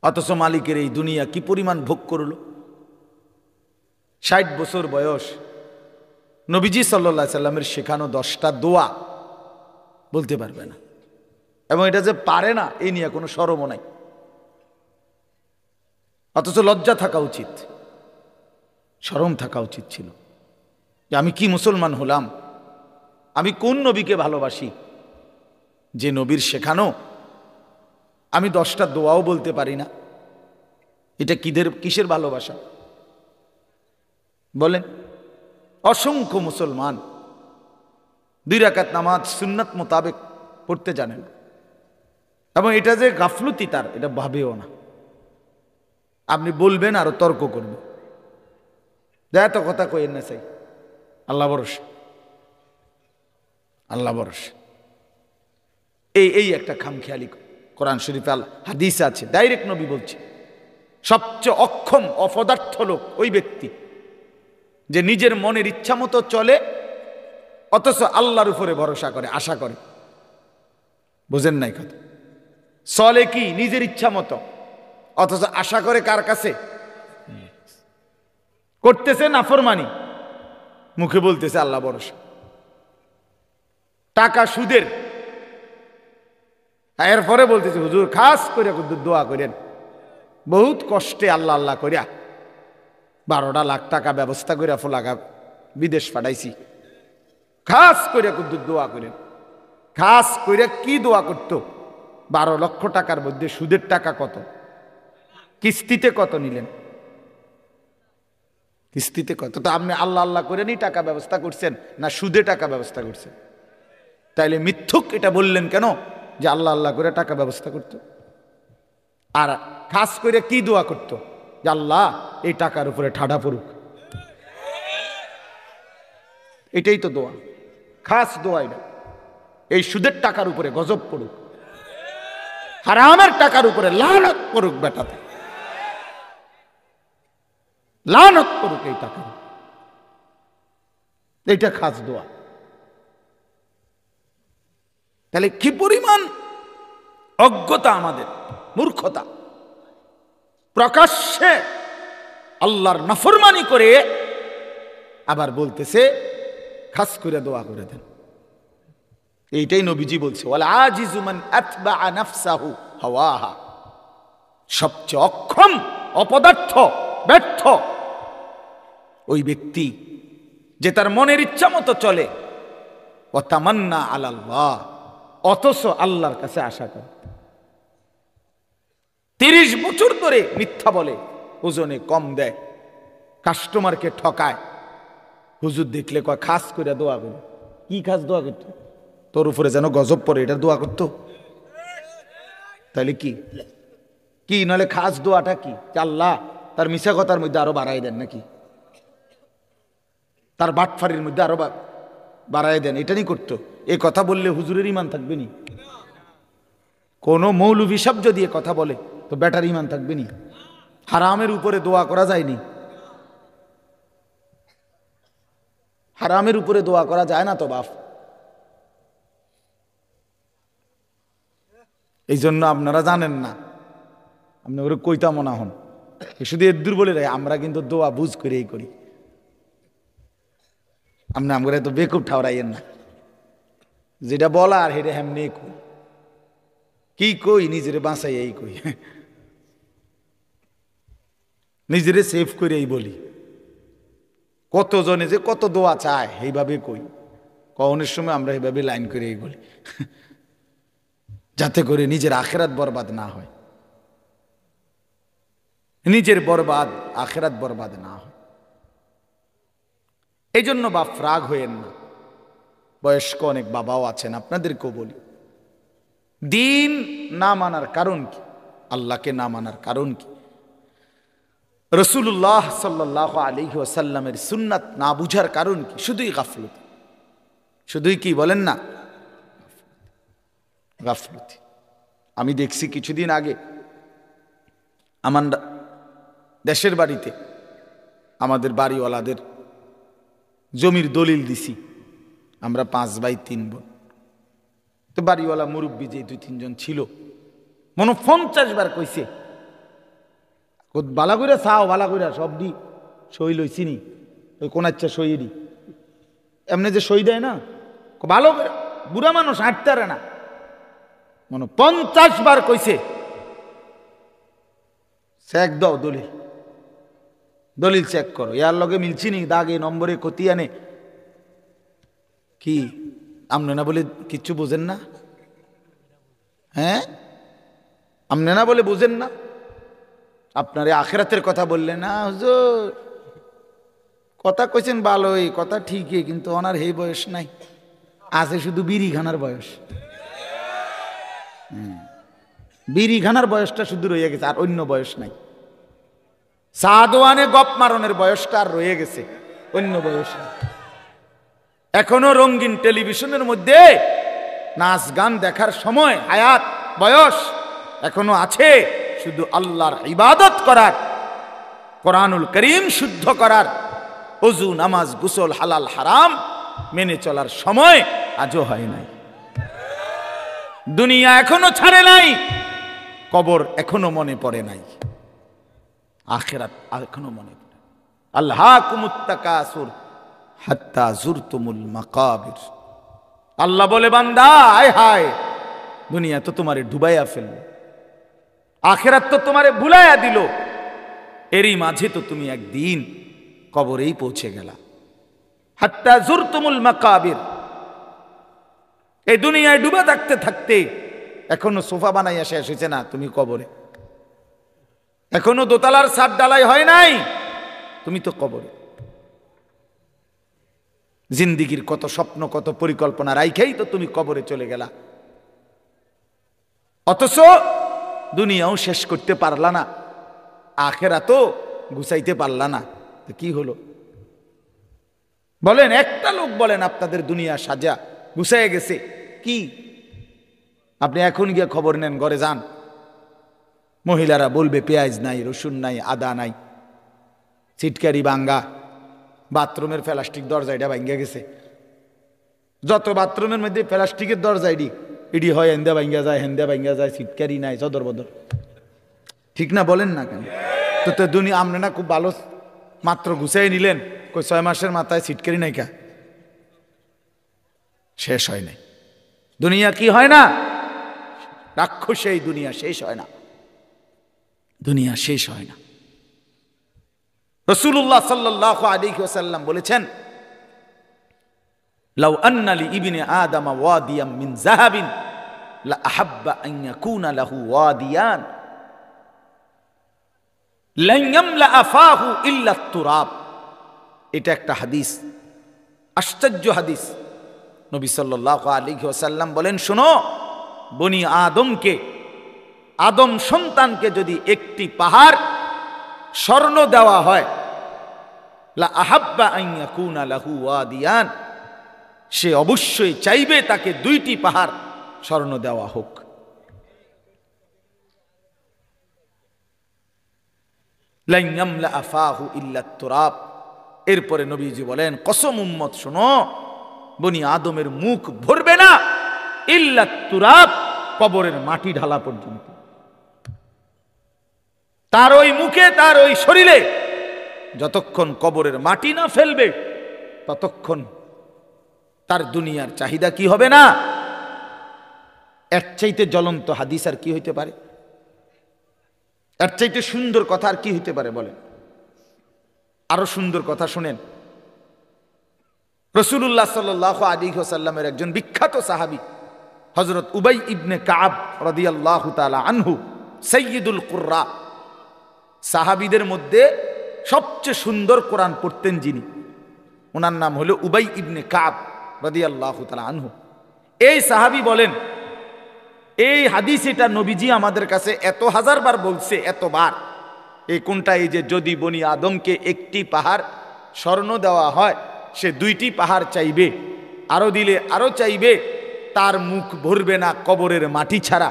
অথচ মালিকের এই দুনিয়া কি পরিমাণ ভোগ করল। 60 বছর বয়স, নবীজি সাল্লাল্লাহু আলাইহি সাল্লামের শেখানো 10টা দোয়া বলতে পারবে না, এবং এটা যে পারে না এই নিয়ে কোনো শরমও নাই। অথচ লজ্জা থাকা উচিত, শরম থাকা উচিত ছিল যে আমি কি মুসলমান হলাম, আমি কোন নবীকে ভালোবাসি যে নবীর শেখানো আমি 10টা দোয়াও বলতে পারি না। এটা কিসের ভালোবাসা বলেন? অসংখ্য মুসলমান 2 রাকাত নামাজ সুন্নাত মোতাবেক পড়তে জানেন, এবং এটা যে গাফলতি তার এটা ভাবেও না। আপনি বলবেন আরো তর্ক করবেন, এত কথা কইেন না, চাই আল্লাহ ভরসা, আল্লাহ ভরসা। এই একটা খামখেয়ালি। কোরআন শরীফে হাদিস আছে, ডাইরেক্ট নবী বলছে সবচেয়ে অক্ষম অপদার্থ লোক ওই ব্যক্তি যে নিজের মনের ইচ্ছা মতো চলে অথচ আল্লাহর উপরে ভরসা করে, আশা করে। বুঝেন নাই কথা? চলে কি নিজের ইচ্ছা মতো, অথচ আশা করে কার কাছে? করতেছে নাফরমানি, মুখে বলতেছে আল্লাহ ভরসা। টাকা সুদের, এরপরে বলতেছে হুজুর খাস করে দোয়া করেন, বহুত কষ্টে আল্লাহ আল্লাহ করিয়া 12টা লাখ টাকা ব্যবস্থা করে ফোলাগা বিদেশ পাঠাইছি, খাস করে দোয়া করেন। খাস করে কি দোয়া করত? 12 লক্ষ টাকার মধ্যে সুদের টাকা কত, কিস্তিতে কত নিলেন, কিস্তিতে কত? তো আপনি আল্লাহ আল্লাহ করেনই টাকা ব্যবস্থা করছেন না সুদে টাকা ব্যবস্থা করছেন? তাইলে মিথ্যুক এটা বললেন কেন যে আল্লাহ আল্লাহ করে টাকা ব্যবস্থা করত? আর খাস করে কি দোয়া করত? যে আল্লাহ এই টাকার উপরে ঠাডা পড়ুক। এটাই তো দোয়া, খাস দোয়া এটা। এই সুদের টাকার উপরে গজব পড়ুক, হারামের টাকার উপরে লানত পড়ুক, বেটাতে লানত পড়ুক এই টাকা। এইটা খাস দোয়া। তাহলে কি পরিমাণ অজ্ঞতা আমাদের! মূর্খতা। প্রকাশ্যে আল্লাহর নাফরমানি করে আবার বলতেছে খাস করে দোয়া করে দেন। এইটাই নবীজি বলছে, ওয়াল আজিজু মান আতবাআ নাফসাহু হাওয়াহা। সবচেয়ে অক্ষম, অপদার্থ, ব্যর্থ ওই ব্যক্তি যে তার মনের ইচ্ছা মতো চলে। ওয়া তামান্না আলাল্লাহ, অথচ আল্লাহর কাছে আশা করে। 30 বছর ধরে মিথ্যা বলে, ওজনে কম দেয়, কাস্টমারকে ঠকায়। হুজুর দেখলে কয় খাস করে দোয়া করে। কি খাস দোয়া করতো? তোর উপরে যেন গজব পড়ে, এটা দোয়া করতো? তাহলে কি কি নাহলে খাস দোয়াটা কি? আল্লাহ তার মিশা কথার মধ্যে আরো বাড়াই দেন নাকি, তার বাটফারির মধ্যে আরো বাড়াই দেন, এটা নিয়ে করতো? এ কথা বললে হুজুরের ইমান থাকবে নি? কোন মৌলভী সাহেব যদি এ কথা বলে তো বেটার ইমান থাকবে নি? হারামের উপরে দোয়া করা যায়নি? হারামের উপরে দোয়া করা যায় না তো বাপ। এই জন্য আপনারা জানেন না, আপনি ওরা কইতা মনা হন, শুধু এদুর বলে রাখে আমরা কিন্তু দোয়া বুঝ করেই করি। আপনি আমরা তো বেকুব ঠাওরাইয়েন না, যেটা বলা আর হেরে হেমনে কই, কি কই নিজেরে বাঁচাই এই কই, নিজেরে সেভ করে এই বলি। কতজনে যে কত দোয়া চায় এইভাবে কই, কখনের সময় আমরা এইভাবে লাইন করে এই বলি, যাতে করে নিজের আখেরাত বরবাদ না হয়, নিজের বরবাদ আখেরাত বরবাদ না হয়। এই জন্য বাপ রাগ হয়েন না। বয়স্ক অনেক বাবাও আছেন, আপনাদেরকেও বলি, দিন না মানার কারণ কি? আল্লাহকে না মানার কারণ কি? রাসূলুল্লাহ সাল্লাল্লাহু আলাইহি ওয়াসাল্লামের সুন্নাত না বুঝার কারণ কি? শুধুই গাফলতি। শুধুই কি বলেন না? গাফলতি। আমি দেখছি কিছুদিন আগে আমার দেশের বাড়িতে আমাদের বাড়িওয়ালাদের জমির দলিল দিছি, আমরা 5 ভাই 3 বোন। তো বাড়িওয়ালা মুরব্বী যে 2-3 জন ছিল, মনে 50 বার কইছে বালাগুড়া চাও, বালাগুড়া সব দি সই লইছি নি, ওই কোন আচ্ছা সই দি এমনি যে সই দেয় না, ভালো করে বুড়া মানুষ হাঁটতে পারে না, মনে 50 বার কইছে চেক দাও দলিল, দলিল চেক করো, ইয়ার লগে মিলছি নি, দাগে নম্বরে কতি আনে কি? আমনে না বলে কিচ্ছু বোঝেন না? হ্যাঁ, আমনে না বলে বুঝেন না? আপনার আখিরাতের কথা বললেন না হুজুর, কথা কইছেন ভালোই, কথা ঠিকই, কিন্তু ওনার এই বয়স নাই, আছে শুধু বিড়ি খানার বয়স। বিড়ি খানার বয়সটা শুধু রয়ে গেছে, আর অন্য বয়স নাই। সাদওয়ানে গপ মারনের বয়সটা আর রয়ে গেছে, অন্য বয়স নাই। এখনো রঙিন টেলিভিশনের মধ্যে নাচ গান দেখার সময়, হায়াত, বয়স এখনো আছে, শুধু আল্লাহর ইবাদত করার, কোরআনুল করিম শুদ্ধ করার, ওযু নামাজ গোসল হালাল হারাম মেনে চলার সময় আজও হয় নাই। দুনিয়া এখনো ছাড়ে নাই, কবর এখনো মনে পড়ে নাই, আখিরাত এখনো মনে পড়ে। আল্লাহকুমুত তাকাসুর হাত্তা যুরতুমুল মাকাবির। আল্লাহ বলে বান্দা, আয় হায়, দুনিয়া তো তোমারে ডুবাইয়া ফেলল, আখিরাত তো তোমারে ভুলাইয়া দিল, এরই মাঝে তো তুমি একদিন কবরেই পৌঁছে গেলা। হাত্তা যুরতুমুল মাকাবির। এই দুনিয়ায় ডুবে থাকতে থাকতে এখনো সোফা বানাইয়া শেষ হয়েছে না, তুমি কবরে। এখনো দোতলার ছাদ ডালাই হয় নাই, তুমি তো কবরে। জিন্দিগির কত স্বপ্ন, কত পরিকল্পনা রাইখাই তো তুমি কবরে চলে গেলা, অথচ দুনিয়াও শেষ করতে পারলা না, আখিরাতও গুছাইতে পারলা না। তো কি হলো বলেন? একটা লোক বলেন আপনাদের দুনিয়া সাজা গুছাইয়া গেছে কি? আপনি এখন গিয়ে খবর নেন, ঘরে যান, মহিলারা বলবে পেঁয়াজ নাই, রসুন নাই, আদা নাই, ছিটকারি ভাঙ্গা, বাথরুমের প্লাস্টিক দরজাটা ভাঙ্গা গেছে। যত বাথরুমের মধ্যে প্লাস্টিকের দরজা ইডি হয়, হেন্দা ভাঙ্গা যায়, হেন্দা ভাঙ্গা যায়, ছিটকারি নাই, চদর বদর। ঠিক না বলেন না কেন? তো তো দুনিয়া আপনি না খুব ভালো মাত্র গুছাই নিলেন, কই 6 মাসের মাথায় সিটকারি নাই কা, শেষ হয় নাই দুনিয়া। কি হয় না? রাক্ষসে এই দুনিয়া শেষ হয় না, দুনিয়া শেষ হয় না। রাসূলুল্লাহ সাল্লাল্লাহু আলাইহি ওয়াসাল্লাম বলেছেন, লাউ আন্না লি ইবনে আদম ওয়াদিয়াম মিন যাহাবিন লা আহাব্বা আন ইয়াকুনা লাহু ওয়াদিয়ান লান ইয়ামলা আফাহু ইল্লা তুরাব। এটা একটা হাদিস, আশ্চর্য হাদিস। নবী সাল্লাল্লাহু আলাইহি ওয়াসাল্লাম বলেন, শোনো, বনি আদমকে, আদম সন্তানকে যদি একটি পাহাড় স্বর্ণ দেওয়া হয়, লা আহাব্বা আন ইয়াকুনা লাহু ওয়াদিয়ান, সে অবশ্যই চাইবে তাকে 2টি পাহাড় স্বর্ণ দেওয়া হোক। লান ইয়ামলা আফাহু ইল্লা তুরাব। এরপরে নবীজি বলেন, কসম উম্মত শোনো, বনি আদমের মুখ ভরবে না ইল্লা তুরাব, কবরের মাটি ঢালা পর্যন্ত। তার ওই মুখে, তার ওই শরীরে যতক্ষণ কবরের মাটি না ফেলবে ততক্ষণ তার দুনিয়ার চাহিদা কি হবে না। এর চাইতে জ্বলন্ত হাদিস আর কি হইতে পারে? এর চাইতে সুন্দর কথা আর কি হইতে পারে বলেন? আরো সুন্দর কথা শুনেন। রাসূলুল্লাহ সাল্লাল্লাহু আলাইহি ওয়াসাল্লামের একজন বিখ্যাত সাহাবী হযরত উবাই ইবনে কাব রাদিয়াল্লাহু তাআলা আনহু, সাইয়্যিদুল কুররা, সাহাবীদের মধ্যে সবচেয়ে সুন্দর কোরআন পড়তেন যিনি, ওনার নাম হলো উবাই ইবনে কাব রাদিয়াল্লাহু তাআলা আনহু। এই সাহাবী বলেন, এই হাদিস এটা নবীজি আমাদের কাছে এত হাজারবার বলছে, এতবার। এই কোনটা? এই যে যদি বনি আদমকে একটি পাহাড় স্বর্ণ দেওয়া হয়, সে 2টি পাহাড় চাইবে, আরো দিলে আরো চাইবে, তার মুখ ভরবে না কবরের মাটি ছাড়া।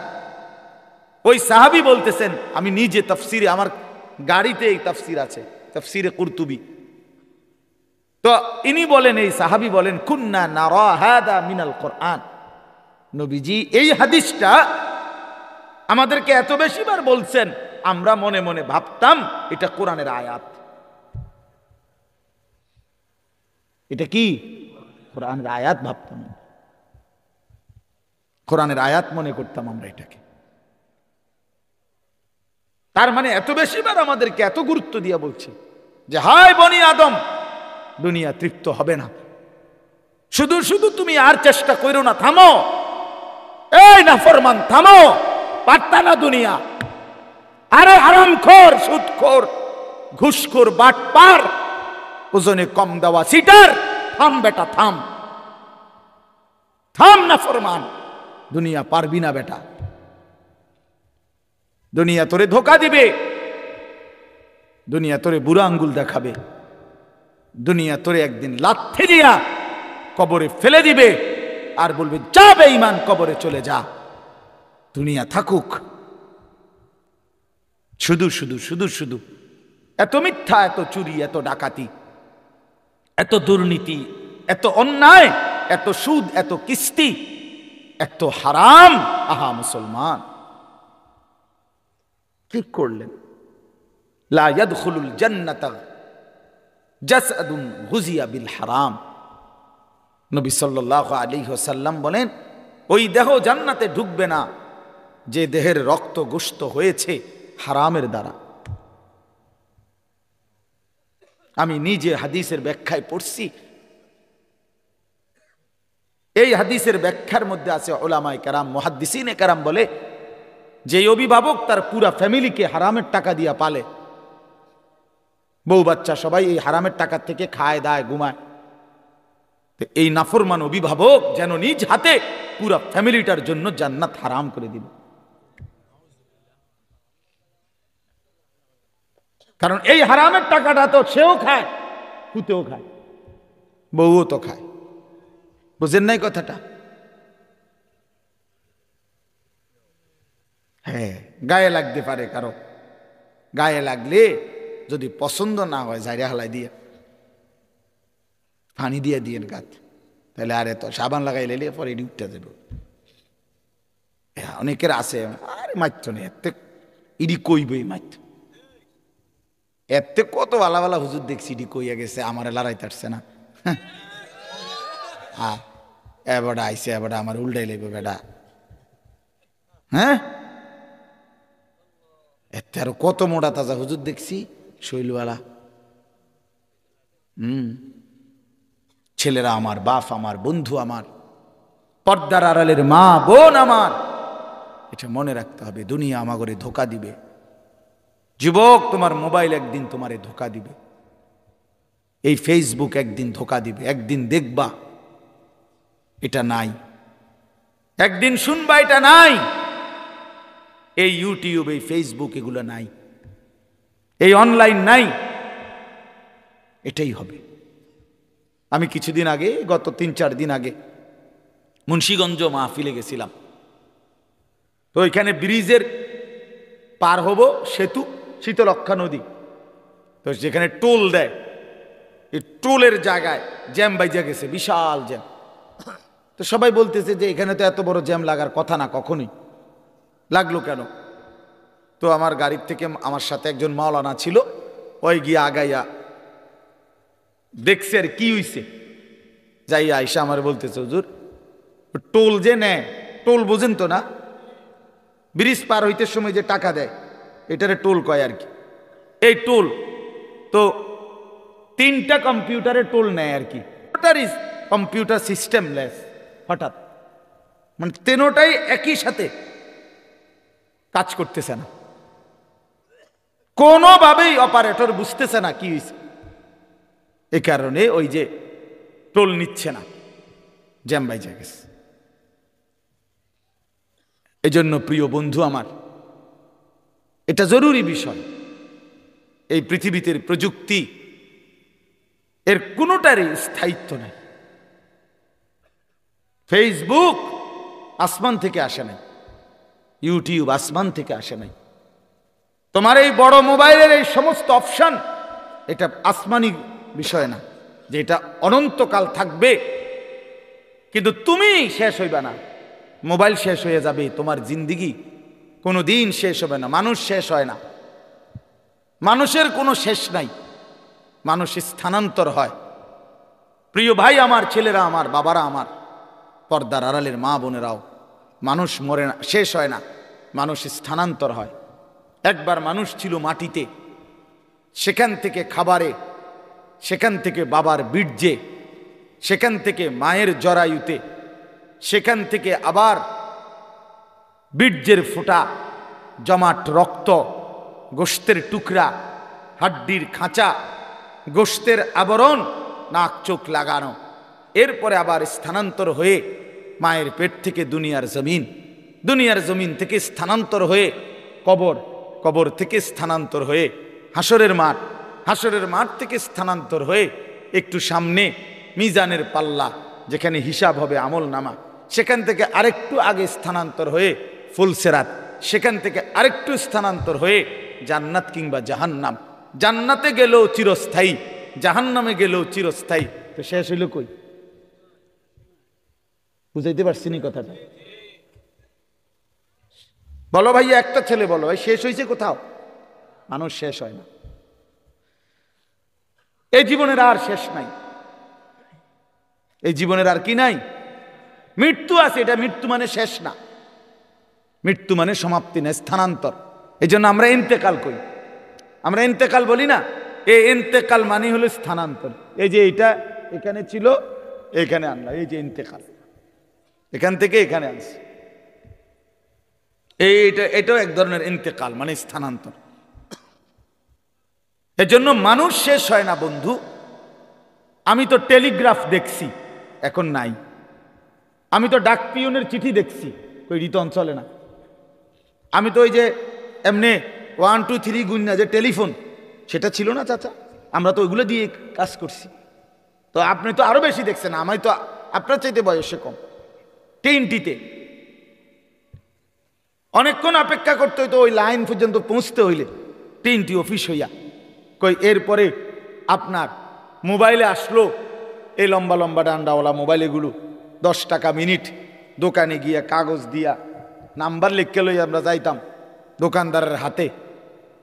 ওই সাহাবী বলতেছেন, আমি নিজে তাফসিরে, আমার গাড়িতে এই তাফসির আছে, তাফসিরে কুরতুবী। তো ইনি বলেন, এই সাহাবী বলেন, কুন্না নারা হাদা মিনাল কোরআন। নবীজি এই হাদিসটা আমাদেরকে এত বেশিবার বলছেন, আমরা মনে মনে ভাবতাম এটা কোরআনের আয়াত। এটা কি? কোরআনের আয়াত ভাবতাম, কোরআনের আয়াত মনে করতাম আমরা এটাকে। তার মানে এত বেশিবার আমাদেরকে এত গুরুত্ব দিয়ে বলছে যে হায় বনি আদম, দুনিয়া তৃপ্ত হবে না, শুধু শুধু তুমি আর চেষ্টা করো না, থামো, এই নাফরমান থামো, পারতা না দুনিয়া। আরে হারামখোর, সুদখোর, ঘুষখোর, বাটপার, ওজনে কম দেওয়া সিটার, থাম বেটা থাম, থাম নাফরমান, দুনিয়া পারবি না বেটা। দুনিয়া তোরে ধোকা দিবে, দুনিয়া তোরে বুড়া আঙ্গুল দেখাবে, দুনিয়া তোরে একদিন লাথি দিয়া কবরে ফেলে দিবে আর বলবে যা বেঈমান, কবরে চলে যা, দুনিয়া থাকুক। শুধু শুধু শুধু শুধু এত মিথ্যা, এত চুরি, এত ডাকাতি, এত দুর্নীতি, এত অন্যায়, এত সুদ, এত কিস্তি, এত হারাম। আহা মুসলমান, কি করলেন? লা ইয়াদখুলুল জান্নাতা জাসাদুন গুজিয়া বিল হারাম। নবী সাল্লাল্লাহু আলাইহি ওয়াসাল্লাম বলেন, ওই দেহ জান্নাতে ঢুকবে না যে দেহের রক্ত গোশত হয়েছে হারামের দ্বারা। আমি নিজে হাদিসের ব্যাখ্যায় পড়ছি, এই হাদিসের ব্যাখ্যার মধ্যে আছে উলামায়ে কেরাম, মুহাদ্দিসিনে কেরাম বলে, যে অভিভাবক তার পুরা ফ্যামিলিকে হারামের টাকা দিয়া পালে, বউ বাচ্চা সবাই এই হারামের টাকা থেকে খায়, দায়, ঘুমায়, এই নাফরমান অভিভাবক যেন নিজ হাতে পুরা ফ্যামিলিটার জন্য জান্নাত হারাম করে দিল। কারণ এই হারামের টাকাটা তো সেও খায়, পুতেও খায়, বউও তো খায়। বুঝেন নাই কথাটা? হ্যাঁ, গায়ে লাগতে পারে কারো, গায়ে লাগলে যদি পছন্দ না হয় জাইরা হালাই দিয়ে পানি দিয়ে দিয়েন গাত, তাহলে আরে তো সাবান লাগাই লেলে পরে উঠতে যাবে। অনেকের আছে, আরে মাত্র নেই, ইডি কইবে মাইত এতে কত ভালা ভালা হুজুর দেখছি ইডি কইয়া গেছে আমার লড়াইতে আসছে না এবারে আইসে এবারে আমার উল্টাই লাগবে বেটা হ্যাঁ এতে আরো কত মোটা তাজা হুজুর দেখছি শৈলওয়ালা ছেলেরা আমার বাপ আমার বন্ধু আমার পর্দার আড়ালের মা বোন আমার এটা মনে রাখতে হবে দুনিয়া আমাগরে ধোকা দিবে যুবক তোমার মোবাইল একদিন তোমারে ধোকা দিবে এই ফেসবুক একদিন ধোকা দিবে একদিন দেখবা এটা নাই একদিন শুনবা এটা নাই এই ইউটিউব এই ফেসবুক এগুলো নাই এই অনলাইন নাই এটাই হবে আমি কিছুদিন আগে গত 3-4 দিন আগে মুন্সিগঞ্জ মাহফিলে গেছিলাম তো ওইখানে ব্রিজের পার হব সেতু শীতলক্ষা নদী তো যেখানে টোল দেয় এই টোলের জায়গায় জ্যাম বাইজা গেছে বিশাল জ্যাম তো সবাই বলতেছে যে এখানে তো এত বড় জ্যাম লাগার কথা না কখনোই লাগলো কেন তো আমার গাড়ির থেকে আমার সাথে একজন মাওলানা ছিল ওই গিয়ে আগাইয়া দেখছে আর কি হইছে যাই আইসা আমার বলতেছে হুজুর টোল যে নেয় টোল বোঝেন তো না ব্রিজ পার হইতে সময় যে টাকা দেয় এটারে টোল কয় আর কি এই টোল তো 3টা কম্পিউটারে টোল নেয় আর কি কম্পিউটার সিস্টেমলেস হঠাৎ মানে তেনোটাই একই সাথে কাজ করতেছে না কোনোভাবেই অপারেটর বুঝতেছে না কি হয়েছে এই কারণে ওই যে টোল নিচ্ছে না জ্যাম বাইজা গেছে এজন্য প্রিয় বন্ধু আমার এটা জরুরি বিষয় এই পৃথিবীতে প্রযুক্তি এর কোনোটারই স্থায়িত্ব নেই ফেসবুক আসমান থেকে আসে নাই ইউটিউব আসমান থেকে আসে নাই তোমার এই বড় মোবাইলের এই সমস্ত অপশন এটা আসমানি বিষয় না যে এটা অনন্তকাল থাকবে কিন্তু তুমি শেষ হইবা না মোবাইল শেষ হয়ে যাবে তোমার জিন্দেগি কোনো দিন শেষ হবে না মানুষ শেষ হয় না মানুষের কোনো শেষ নাই মানুষ স্থানান্তর হয় প্রিয় ভাই আমার ছেলেরা আমার বাবারা আমার পর্দার আড়ালের মা বোনেরাও মানুষ মরে না শেষ হয় না মানুষ স্থানান্তর হয় একবার মানুষ ছিল মাটিতে সেখান থেকে খাবারে সেখান থেকে বাবার বীর্যে সেখান থেকে মায়ের জরায়ুতে সেখান থেকে আবার বীর্যের ফোঁটা জমাট রক্ত গোশতের টুকরা হাড্ডির খাঁচা গোশতের আবরণ নাক চোখ লাগানো এরপরে আবার স্থানান্তর হয়ে মায়ের পেট থেকে দুনিয়ার জমিন থেকে স্থানান্তর হয়ে কবর থেকে স্থানান্তর হয়ে হাসরের মাঠ থেকে স্থানান্তর হয়ে একটু সামনে মিজানের পাল্লা যেখানে হিসাব হবে আমল নামা সেখান থেকে আরেকটু আগে স্থানান্তর হয়ে ফুলসেরাত সেখান থেকে আরেকটু স্থানান্তর হয়ে জান্নাত কিংবা জাহান্নাম জান্নাতে গেলেও চিরস্থায়ী জাহান্নামে গেলেও চিরস্থায়ী তো শেষ হইল কই বুঝাইতে পারছি নি কথাটা বলো ভাইয়া একটা ছেলে বলো ভাই শেষ হয়েছে কোথাও মানুষ শেষ হয় না এই জীবনের আর শেষ নাই এই জীবনের আর কি নাই মৃত্যু আছে এটা মৃত্যু মানে শেষ না মৃত্যু মানে সমাপ্তি না স্থানান্তর এই জন্য আমরা ইন্তেকাল করি আমরা ইন্তেকাল বলি না এই ইন্তেকাল মানে হলো স্থানান্তর এই যে এটা এখানে ছিল এখানে আনলাম এই যে ইন্তেকাল এখান থেকে এখানে আনছি এটাও এক ধরনের ইন্তেকাল মানে স্থানান্তর এজন্য মানুষ শেষ হয় না বন্ধু আমি তো টেলিগ্রাফ দেখছি এখন নাই আমি তো ডাক পিয়নের চিঠি দেখছি ওই ঋতু অঞ্চলে না আমি তো ওই যে এমনি 1 2 3 গুণ না যে টেলিফোন সেটা ছিল না চাচা আমরা তো ওইগুলো দিয়ে কাজ করছি তো আপনি তো আরো বেশি দেখছেন আমি তো আপনার চাইতে বয়সে কম টিনটিতে অনেকক্ষণ অপেক্ষা করতে হইতো ওই লাইন পর্যন্ত পৌঁছতে হইলে টিনটি অফিস হইয়া কই এরপরে আপনার মোবাইলে আসলো এই লম্বা লম্বা ডান্ডাওয়ালা মোবাইলগুলো 10 টাকা মিনিট দোকানে গিয়া কাগজ দিয়া নাম্বার লিখকে লই আমরা যাইতাম দোকানদারের হাতে,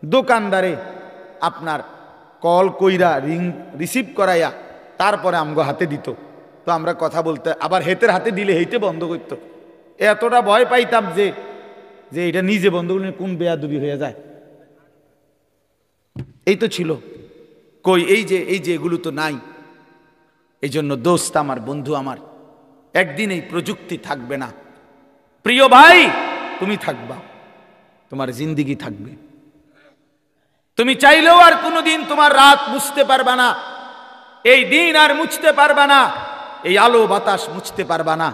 দোকানদারে আপনার কল কইরা রিং রিসিভ করাইয়া তারপরে আমগো হাতে দিত। তো আমরা কথা বলতে আবার হেতের হাতে দিলে হেইতে বন্ধ করতো। এতটা ভয় পাইতাম যে এটা নিজে বন্ধ করলে কোন বেয়াদবি হয়ে যায়। এই তো ছিল কই, এই যে এগুলো তো নাই। এই জন্য দোস্ত আমার, বন্ধু আমার, একদিন এই প্রযুক্তি থাকবে না। প্রিয় ভাই, তুমি থাকবা, তোমার জিন্দিগি থাকবে। তুমি চাইলেও আর কোনোদিন তোমার রাত মুছতে পারবা না, এই দিন আর মুছতে পারবা না, এই আলো বাতাস মুছতে পারবা না।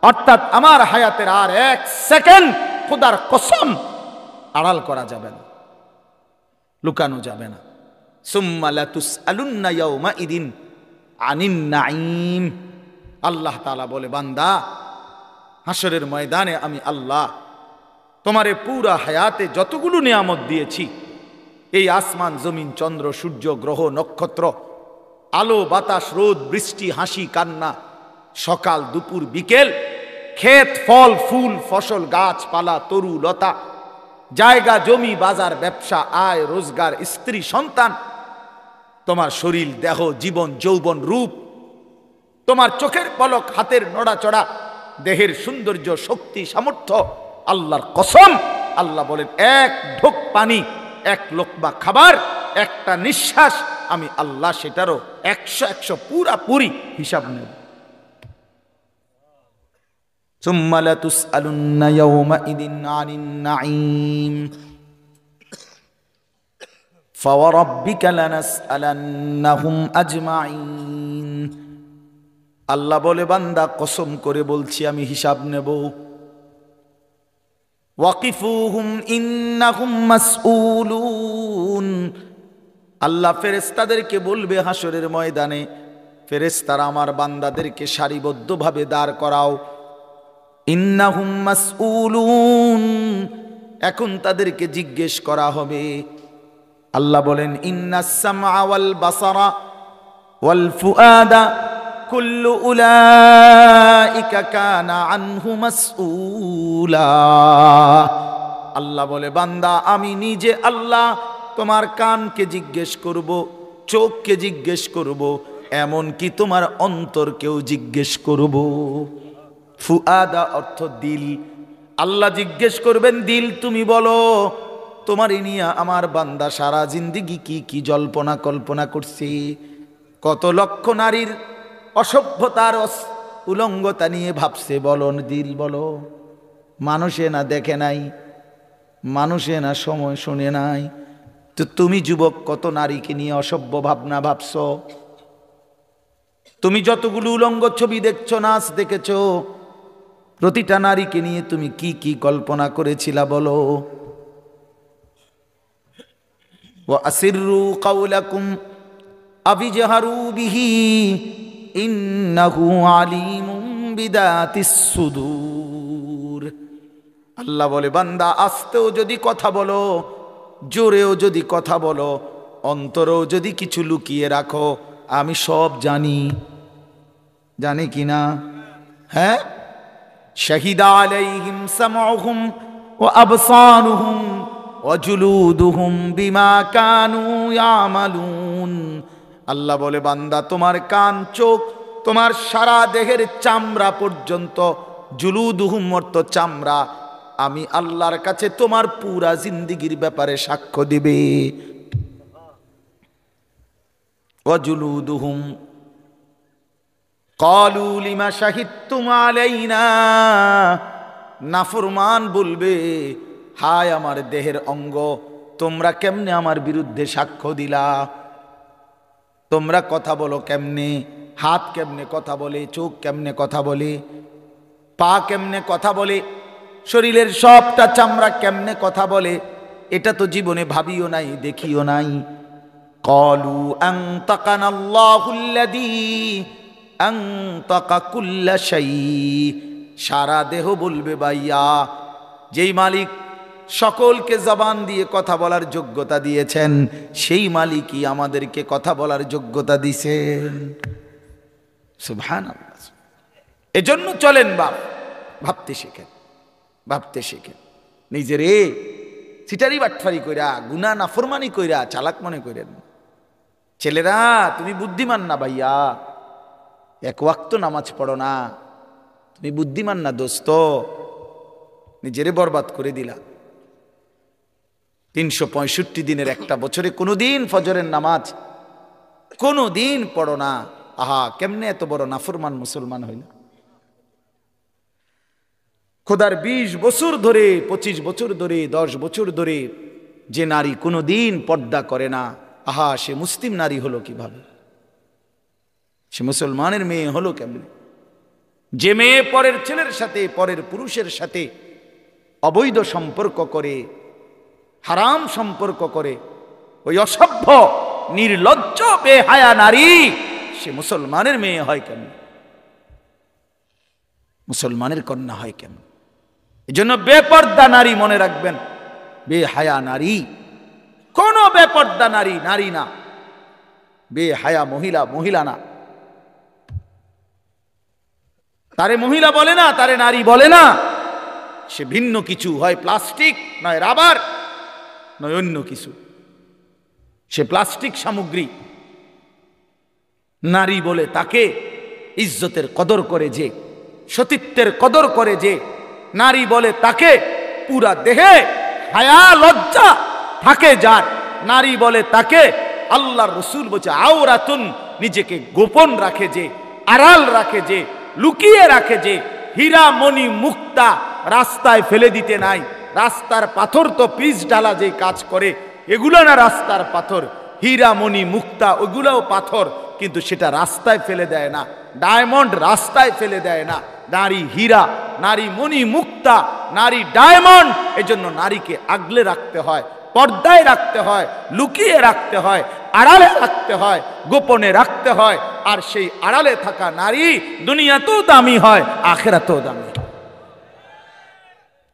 অর্থাৎ আমার হায়াতের আর এক সেকেন্ড খোদার কসম আড়াল করা যাবে না, লুকানো যাবে না। সুম্মা লাতুসআলুন্না ইয়াউমাইদিন আনিন নাঈম। আল্লাহ তাআলা বলে, বান্দা, হাসরের ময়দানে আমি আল্লাহ তোমারে পুরা হায়াতে যতগুলো নিয়ামত দিয়েছি, এই আসমান জমিন চন্দ্র সূর্য গ্রহ নক্ষত্র, আলো বাতাস রোদ বৃষ্টি হাসি কান্না, সকাল দুপুর বিকেল, ক্ষেত ফল ফুল ফসল গাছপালা তরু লতা, জায়গা জমি বাজার ব্যবসা আয় রোজগার স্ত্রী সন্তান, তোমার শরীর দেহ জীবন যৌবন রূপ, তোমার চোখের পলক হাতের নড়াচড়া, দেহের সৌন্দর্য শক্তি সামর্থ্য, আল্লাহর কসম আল্লাহ বলেন, এক ঢোক পানি, এক লোকমা খাবার, একটা নিঃশ্বাস, আমি আল্লাহ সেটারও 100 পুরাপুরি হিসাব নেব। সুম্মা লাতুসআলুন্না ইয়াউমাইদিন আনিন নাঈম ফাওয়ারাব্বিকা লানাসআলান্নাহুম আজমাইন। আল্লাহ বলে, বান্দা কসম করে বলছি আমি হিসাব নেব। ওয়াকিফুহুম ইন্নাহুম মাসউলুন। আল্লাহ ফেরেশতাদেরকে বলবে হাসরের ময়দানে, ফেরেশতারা আমার বান্দাদেরকে সারিবদ্ধভাবে দাঁড় করাও। ইন্নাহুম মাসউলুন, এখন তাদেরকে জিজ্ঞেস করা হবে। আল্লাহ বলেন, ইন্নাস সামআ ওয়াল বাসারা ওয়াল ফুআদা কুল্লু উলাইকা কানা আনহু মাসউলা। আল্লাহ বলে, বান্দা আমি নিজে আল্লাহ তোমার কানকে জিজ্ঞেস করব, চোখকে জিজ্ঞেস করব, এমন কি তোমার অন্তরকেও জিজ্ঞেস করব। ফুআদা অর্থ দিল। আল্লাহ জিজ্ঞেস করবেন, দিল তুমি বলো, তোমার নিয়ে আমার বান্দা সারা জিন্দিগি কি কি জল্পনা কল্পনা করছে, কত লক্ষ নারীর অসভ্যতার উলঙ্গতা নিয়ে ভাবছে, বলো দিল বলো। মানুষে না দেখে নাই, মানুষে না সময় শুনে নাই, তো তুমি যুবক কত নারীকে নিয়ে অসভ্য ভাবনা ভাবছ। তুমি যতগুলো উলঙ্গ ছবি দেখছো, নাচ দেখেছো, প্রতিটা নারীকে নিয়ে তুমি কি কি কল্পনা করেছিলা বলো। ওয়া আসিররু কাওলাকুম আবিজহারু বিহি ইন্নাহু আলিমুম বিদাতিস সুদূর। আল্লাহ বলে, বান্দা আস্তেও যদি কথা বলো, জোরেও যদি কথা বলো, অন্তরেও যদি কিছু লুকিয়ে রাখো, আমি সব জানি। জানি কিনা? হ্যাঁ। শাহিদা আলাইহিম সামউহুম ওয়া আবসারুহুম ওয়া জুলুদুহুম বিমা কানু ইয়ামালুন। আল্লাহ বলে, বান্দা তোমার কান চোখ তোমার সারা দেহের চামড়া পর্যন্ত, জুলুদুহুম অর্থ চামড়া, আমি আল্লাহর কাছে তোমার পুরা জিন্দিগির ব্যাপারে সাক্ষ্য দিবে। ওয়া জুলুদুহুম ক্বালু লিমা শাহিদতুম আলাইনা। নাফরমান বলবে, হায় আমার দেহের অঙ্গ, তোমরা কেমনে আমার বিরুদ্ধে সাক্ষ্য দিলা? তোমরা কথা বলো কেমনে? হাত কেমনে কথা বলে, চোখ কেমনে কথা বলে, পা কেমনে কথা বলে, শরীরের সবটা চামড়া কেমনে কথা বলে, এটা তো জীবনে ভাবিও নাই, দেখিও নাই। ক্বালু আনতাকানাল্লাহুল্লাযী আনতাকা কুল্লা শাই। সারা দেহ বলবে, ভাইয়া, যেই মালিক সকলকে জবান দিয়ে কথা বলার যোগ্যতা দিয়েছেন, সেই মালিকই আমাদেরকে কথা বলার যোগ্যতা দিয়েছেন। সুবহানাল্লাহ। এজন্য চলেন বাপ, ভাবতে শেখেন, ভাবতে শেখেন। নিজেরে সিটারি বাটফারি কইরা গুনাহ নাফরমানি কইরা চালাক মনে করেন। ছেলেরা তুমি বুদ্ধিমান না ভাইয়া, এক ওয়াক্ত নামাজ পড়ো না, তুমি বুদ্ধিমান না দোস্ত, নিজেরে বরবাদ করে দিলা। 365 দিনের একটা বছরে কোনোদিন ফজরের নামাজ কোনোদিন পড়ো না। আহা, কেমনে এত বড় নাফরমান মুসলমান হইল। খোদার 20 বছর ধরে, 25 বছর ধরে, 10 বছর ধরে যে নারী কোনোদিন পর্দা করে না, আহা, সে মুসলিম নারী হলো কিভাবে? সে মুসলমানের মেয়ে হলো কেমনে? যে মেয়ে পরের ছেলের সাথে, পরের পুরুষের সাথে অবৈধ সম্পর্ক করে, হারাম সম্পর্ক করে, ওই অসভ্য নির্লজ্জ বেহায়া নারী সে মুসলমানের মেয়ে হয় কেমন? মুসলমানের কন্যা হয় কেমন? এজন্য বেপর্দা নারী মনে রাখবেন, বেহায়া নারী কোন বেপর্দা নারী নারী না, বেহায়া মহিলা মহিলা না। তারে মহিলা বলে না, তারে নারী বলে না, সে ভিন্ন কিছু, হয় প্লাস্টিক, নয় রাবার, নয় অন্য কিছু। সে প্লাস্টিক সামগ্রী। নারী বলে তাকে ইজ্জতের কদর করে যে, সতীত্বের কদর করে যে, নারী বলে তাকে পুরা দেহে হায়া লজ্জা থাকে যার, নারী বলে তাকে আল্লাহর রাসূল বলছে আওরাতুন, নিজেকে গোপন রাখে যে, আড়াল রাখে যে, লুকিয়ে রাখে যে, হীরা মণি মুক্তা রাস্তায় ফেলে দিতে নাই। রাস্তার পাথর তো পিচ ডালা যে কাজ করে, এগুলো না রাস্তার পাথর। হীরা মণি মুক্তা ওগুলোও পাথর, কিন্তু সেটা রাস্তায় ফেলে দেয় না। ডায়মন্ড রাস্তায় ফেলে দেয় না। নারী হীরা, নারী মণি মুক্তা, নারী ডায়মন্ড। এজন্য নারীকে আগলে রাখতে হয়, পর্দায় রাখতে হয়, লুকিয়ে রাখতে হয়, আড়ালে রাখতে হয়, গোপনে রাখতে হয়। আর সেই আড়ালে থাকা নারী দুনিয়াতেও দামি হয়, আখিরাতেও দামি হয়।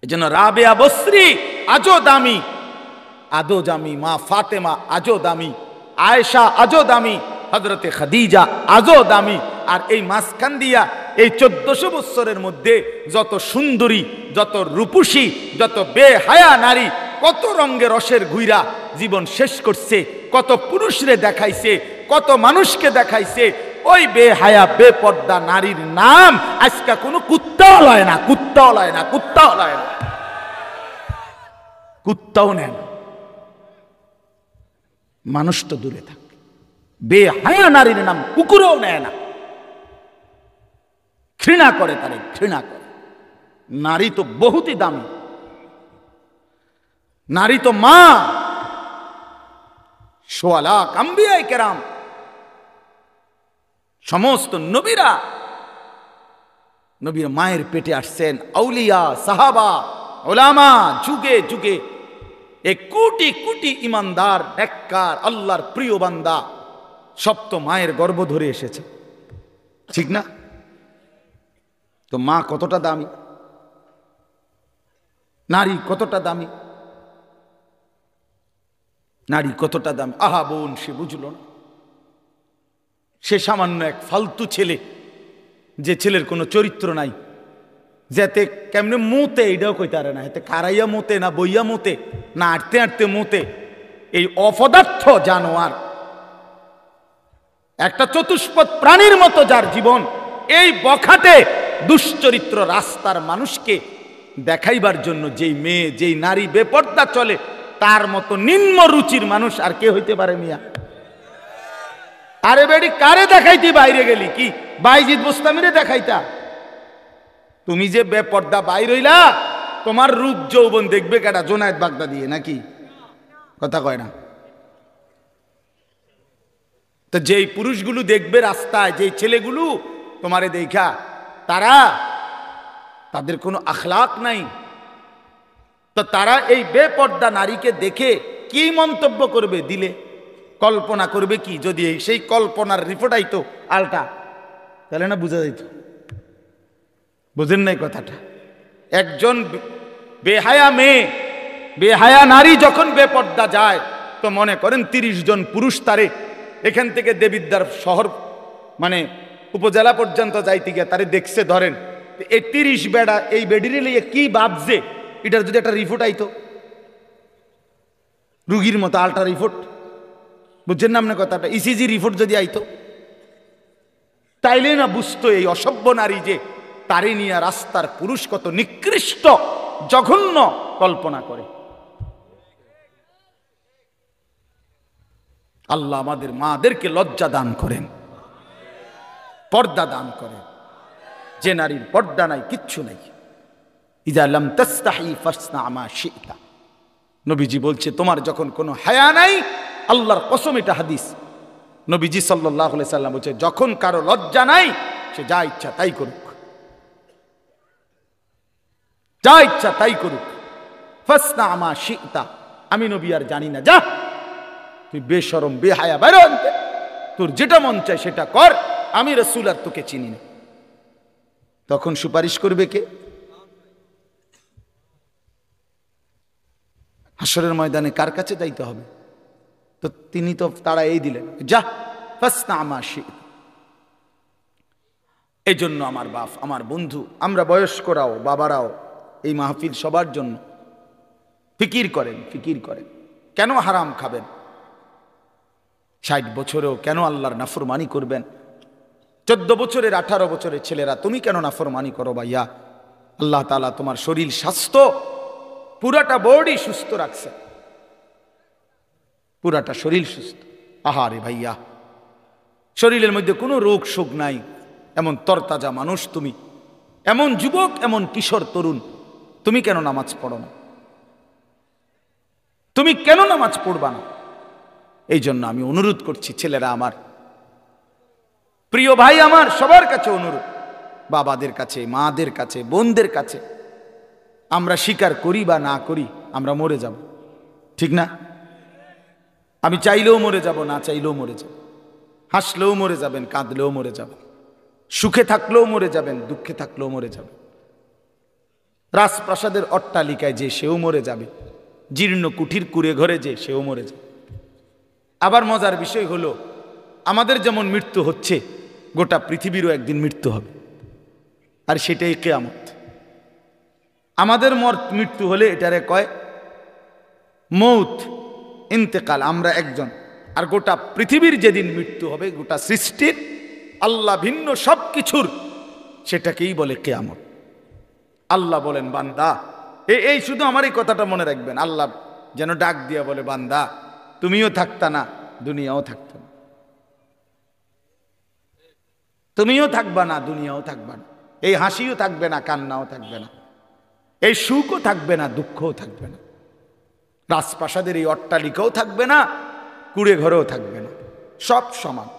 এজন্য রাবেয়া বসরি আজও দামি, আদো দামি, মা ফাতেমা আজও দামি, আয়েশা আজও দামি, হযরতে খাদিজা আজও দামি। আর এই মাঝখান দিয়া এই 1400 বছরের মধ্যে যত সুন্দরী, যত রূপসী, যত বেহায়া নারী কত রঙের রসের ঘুইরা জীবন শেষ করছে, কত পুরুষরে দেখাইছে, কত মানুষকে দেখাইছে। ওই বেহায়া বেপর্দা নারীর নাম আজকে কোনো কুত্তাও লয় না, কুত্তাও লয় না, কুত্তাও লয় না, কুত্তাও নেন। মানুষ তো দূরে থাকে, বেহায়া নারীর নাম কুকুরও নেয় না, ঘৃণা করে, তারে ঘৃণা করে। নারী তো বহুতই দামি, নারী তো মা। সোয়া লাখ আম্বিয়া কেরাম, সমস্ত নবীরা নবীর মায়ের পেটে আসছেন। আউলিয়া, সাহাবা, ওলামা, যুগে যুগে এক কোটি কোটি ইমানদার, নেককার, আল্লাহর প্রিয় বান্দা সব তো মায়ের গর্ভ ধরে এসেছে, ঠিক না? তো মা কতটা দামি, নারী কতটা দামি, নারী কতটা দামি। আহা বোন, সে বুঝল না। সে সামান্য এক ফালতু ছেলে, যে ছেলের কোনো চরিত্র নাই, যেতে কেমনে মুতে এইটাও কইতে পারে না, এতে কারাইয়া মুতে না বইয়া মুতে না আটতে আটতে মুতে। এই অপদার্থ জানোয়ার, একটা চতুষ্পদ প্রাণীর মতো যার জীবন, এই বখাটে দুশ্চরিত্র রাস্তার মানুষকে দেখাইবার জন্য যেই মেয়ে, যেই নারী বেপর্দা চলে, তার মতো নিম্ন রুচির মানুষ আর কে হইতে পারে মিয়া? আরে বেডি, কারে দেখাইতি বাইরে গেলি? কি বাইজিদ বোস্তামিরে দেখাইতা? তুমি যে বেপর্দা বাইর হইলা, তোমার রূপ যৌবন দেখবে কেডা? জোনায়েদ বাগদা দিয়ে নাকি? কথা কয় না তো। যেই পুরুষগুলো দেখবে রাস্তায়, যেই ছেলেগুলো তোমারে দেখা, তাদের কোনো আখলাক নাই, তো তারা এই বেপর্দা নারীকে দেখে কি মন্তব্য করবে? দিলে কল্পনা করবে কি? যদি সেই কল্পনার রিপোর্ট আইতো আলটা, তাহলে না বুঝা যাইত। বুঝেন নাই কথাটা? একজন বেহায়া মেয়ে, বেহায়া নারী যখন বেপর্দা যায়, তো মনে করেন 30 জন পুরুষ তারে এখান থেকে দেবিদ্বার শহর মানে উপজেলা পর্যন্ত যাইতে গিয়ে তারে দেখছে, ধরেন এই 30 বেড়া এই বেডিরে লিয়ে কি ভাবছে, এটার যদি একটা রিপোর্ট আইতো, রুগীর মতো আল্ট্রা রিপোর্ট, বুঝছেন না আপনার কথাটা? ইসিজি রিপোর্ট যদি আইতো তাইলে না বুঝতো এই অসভ্য নারী যে তারে নিয়ে রাস্তার পুরুষ কত নিকৃষ্ট জঘন্য কল্পনা করে। আল্লাহ আমাদের মাদেরকে লজ্জা দান করেন, পর্দা দান করেন। যে নারীর পর্দা নাই, কিচ্ছু নাই। ইযা লাম তাস্তাহি ফাসনা মা শি'তা, নবীজি বলছে তোমার যখন কোনো হায়া নাই, আল্লাহর কসম এটা হাদিস, নবীজি সাল্লাল্লাহু আলাইহি সাল্লাম বলছে যখন কারো লজ্জা নাই সে যা ইচ্ছা তাই করুক, যা ইচ্ছা তাই করুক। ফাসনা মা শি'তা, আমি নবী আর জানি না, যা তুই বেশরম বেহায়া বের হ, তোর যেটা মন চায় সেটা কর, আমি রাসূল আর তোকে চিনি না। তখন সুপারিশ করবে কে? হাসরের ময়দানে কার কাছে যাইতে হবে? তো তিনি তো তারা এই দিলেন, যা ফাসনা মা শি'তা। এই জন্য আমার বাপ, আমার বন্ধু, আমরা বয়স্করাও বাবারাও এই মাহফিল সবার জন্য ফিকির করেন, ফিকির করেন। কেন হারাম খাবেন? 60 বছরেও কেন আল্লাহর নাফরমানি করবেন? 14 বছরের 18 বছরের ছেলেরা তুমি কেন নাফরমানি করো ভাইয়া? আল্লাহ তাআলা তোমার শরীর স্বাস্থ্য পুরাটা বডি সুস্থ রাখছে, পুরাটা শরীর সুস্থ। আহারে ভাইয়া, শরীরের মধ্যে কোনো রোগ শোক নাই, এমন তরতাজা মানুষ তুমি, এমন যুবক, এমন কিশোর তরুণ, তুমি কেন নামাজ পড়ো না? তুমি কেন নামাজ পড়বা না? এই জন্য আমি অনুরোধ করছি, ছেলেরা আমার, প্রিয় ভাই আমার, সবার কাছে অনুরোধ, বাবাদের কাছে, মাদের কাছে, বোনদের কাছে, আমরা স্বীকার করি বা না করি আমরা মরে যাব, ঠিক না? আমি চাইলেও মরে যাব, না চাইলেও মরে যাব। হাসলেও মরে যাবেন, কাঁদলেও মরে যাবেন, সুখে থাকলেও মরে যাবেন, দুঃখে থাকলেও মরে যাবেন। রাজপ্রাসাদের অট্টালিকায় যে সেও মরে যাবে, জীর্ণ কুঠির কুড়ে ঘরে যে সেও মরে যাবে। আবার মজার বিষয় হলো, আমাদের যেমন মৃত্যু হচ্ছে, গোটা পৃথিবীরও একদিন মৃত্যু হবে, আর সেটাই কিয়ামত। আমাদের মৃত্যু হলে এটারে কয় মৌত, ইন্তেকাল, আমরা একজন। আর গোটা পৃথিবীর যেদিন মৃত্যু হবে, গোটা সৃষ্টির, আল্লাহ ভিন্ন সব কিছুর, সেটাকেই বলে কিয়ামত। আল্লাহ বলেন, বান্দা, এই শুধু আমার এই কথাটা মনে রাখবেন, আল্লাহ যেন ডাক দিয়া বলে, বান্দা তুমিও থাকতা না, দুনিয়াও থাকত না, তুমিও থাকবা না, দুনিয়াও থাকবা না, এই হাসিও থাকবে না, কান্নাও থাকবে না, এই সুখও থাকবে না, দুঃখও থাকবে না, রাজপ্রাসাদের এই অট্টালিকাও থাকবে না, কুড়ে ঘরেও থাকবে না, সব সমান।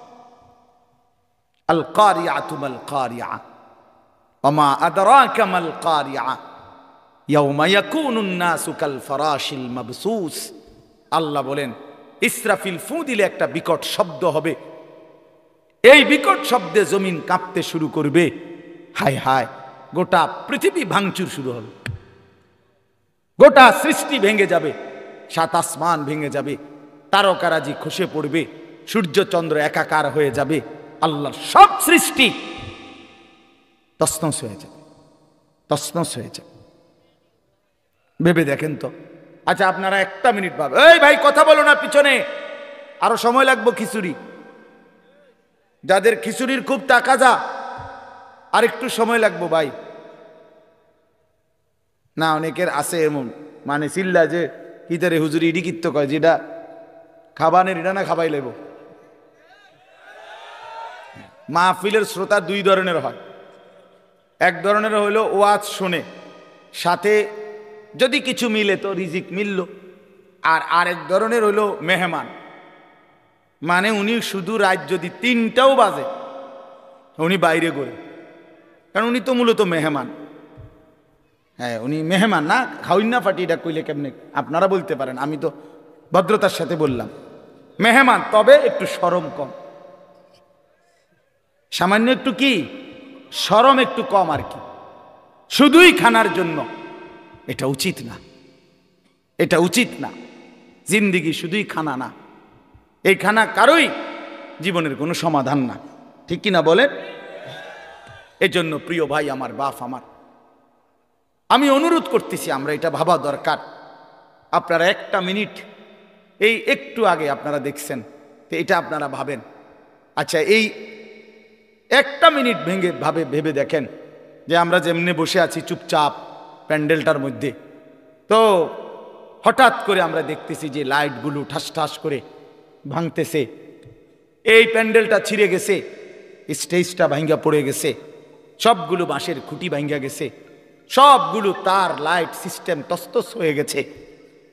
আল কারিআতু মাল কারিআ ওয়া মা আদরাকা মাল কারিআ ইয়াওমা ইয়াকুনুন নাসু কাল ফারাশিল মাবসুস। আল্লাহ বলেন, ইসরাফিল ফু দিলে একটা বিকট শব্দ হবে, এই বিকট শব্দে জমিন কাঁপতে শুরু করবে, হায় হায়, গোটা পৃথিবী ভাঙচুর শুরু হবে, গোটা সৃষ্টি ভেঙে যাবে, 7 আসমান ভেঙে যাবে, তারকারাজি খসে পড়বে, সূর্য চন্দ্র একাকার হয়ে যাবে, আল্লাহর সব সৃষ্টি তছনছ হয়ে যাবে, তছনছ হয়ে যাবে। ভেবে দেখেন তো। আচ্ছা, আপনারা একটা মিনিট ভাবেন, এই ভাই কথা বলো না, পিছনে আরো সময় লাগবে খিচুড়ি, যাদের খিচুড়ির খুব টাকা যা, আর একটু সময় লাগবো ভাই। না, অনেকের আছে এমন, মানে চিল্লা যে কি তারে হুজুরি ইডি কিত্ত কয়, যেটা খাবানের এটা না খাবাই লেব। মাহফিলের শ্রোতা 2 ধরনের হয়, এক ধরনের হইল ওয়াজ শোনে, সাথে যদি কিছু মিলে তো রিজিক মিলল, আর আরেক ধরনের হইল মেহমান, মানে উনি শুধু রাত যদি 3টাও বাজে উনি বাইরে করে, কারণ উনি তো মূলত মেহমান। হ্যাঁ, উনি মেহমান না, খাওয়িন না ফাটি, এটা কইলে কেমনে আপনারা বলতে পারেন, আমি তো ভদ্রতার সাথে বললাম মেহমান, তবে একটু শরম কম, সামান্য একটু কি শরম একটু কম আর কি, শুধুই খানার জন্য, এটা উচিত না, এটা উচিত না। জিন্দিগি শুধুই খানা না, এই খানা কারোই জীবনের কোনো সমাধান না, ঠিক কিনা বলেন? এজন্য প্রিয় ভাই আমার, বাপ আমার, আমি অনুরোধ করতেছি, আমরা এটা ভাবা দরকার। আপনারা একটা মিনিট এই একটু আগে আপনারা দেখছেন, তো এটা আপনারা ভাবেন, আচ্ছা এই একটা মিনিট ভেবে দেখেন যে আমরা যেমনি বসে আছি চুপচাপ প্যান্ডেলটার মধ্যে, তো হঠাৎ করে আমরা দেখতেছি যে লাইটগুলো ঠাস ঠাস করে ভাঙতেছে, এই প্যান্ডেলটা ছিঁড়ে গেছে, স্টেজটা ভাঙ্গা পড়ে গেছে, সবগুলো বাঁশের খুঁটি ভাঙ্গা গেছে, সবগুলো তার লাইট সিস্টেম তস্তস হয়ে গেছে।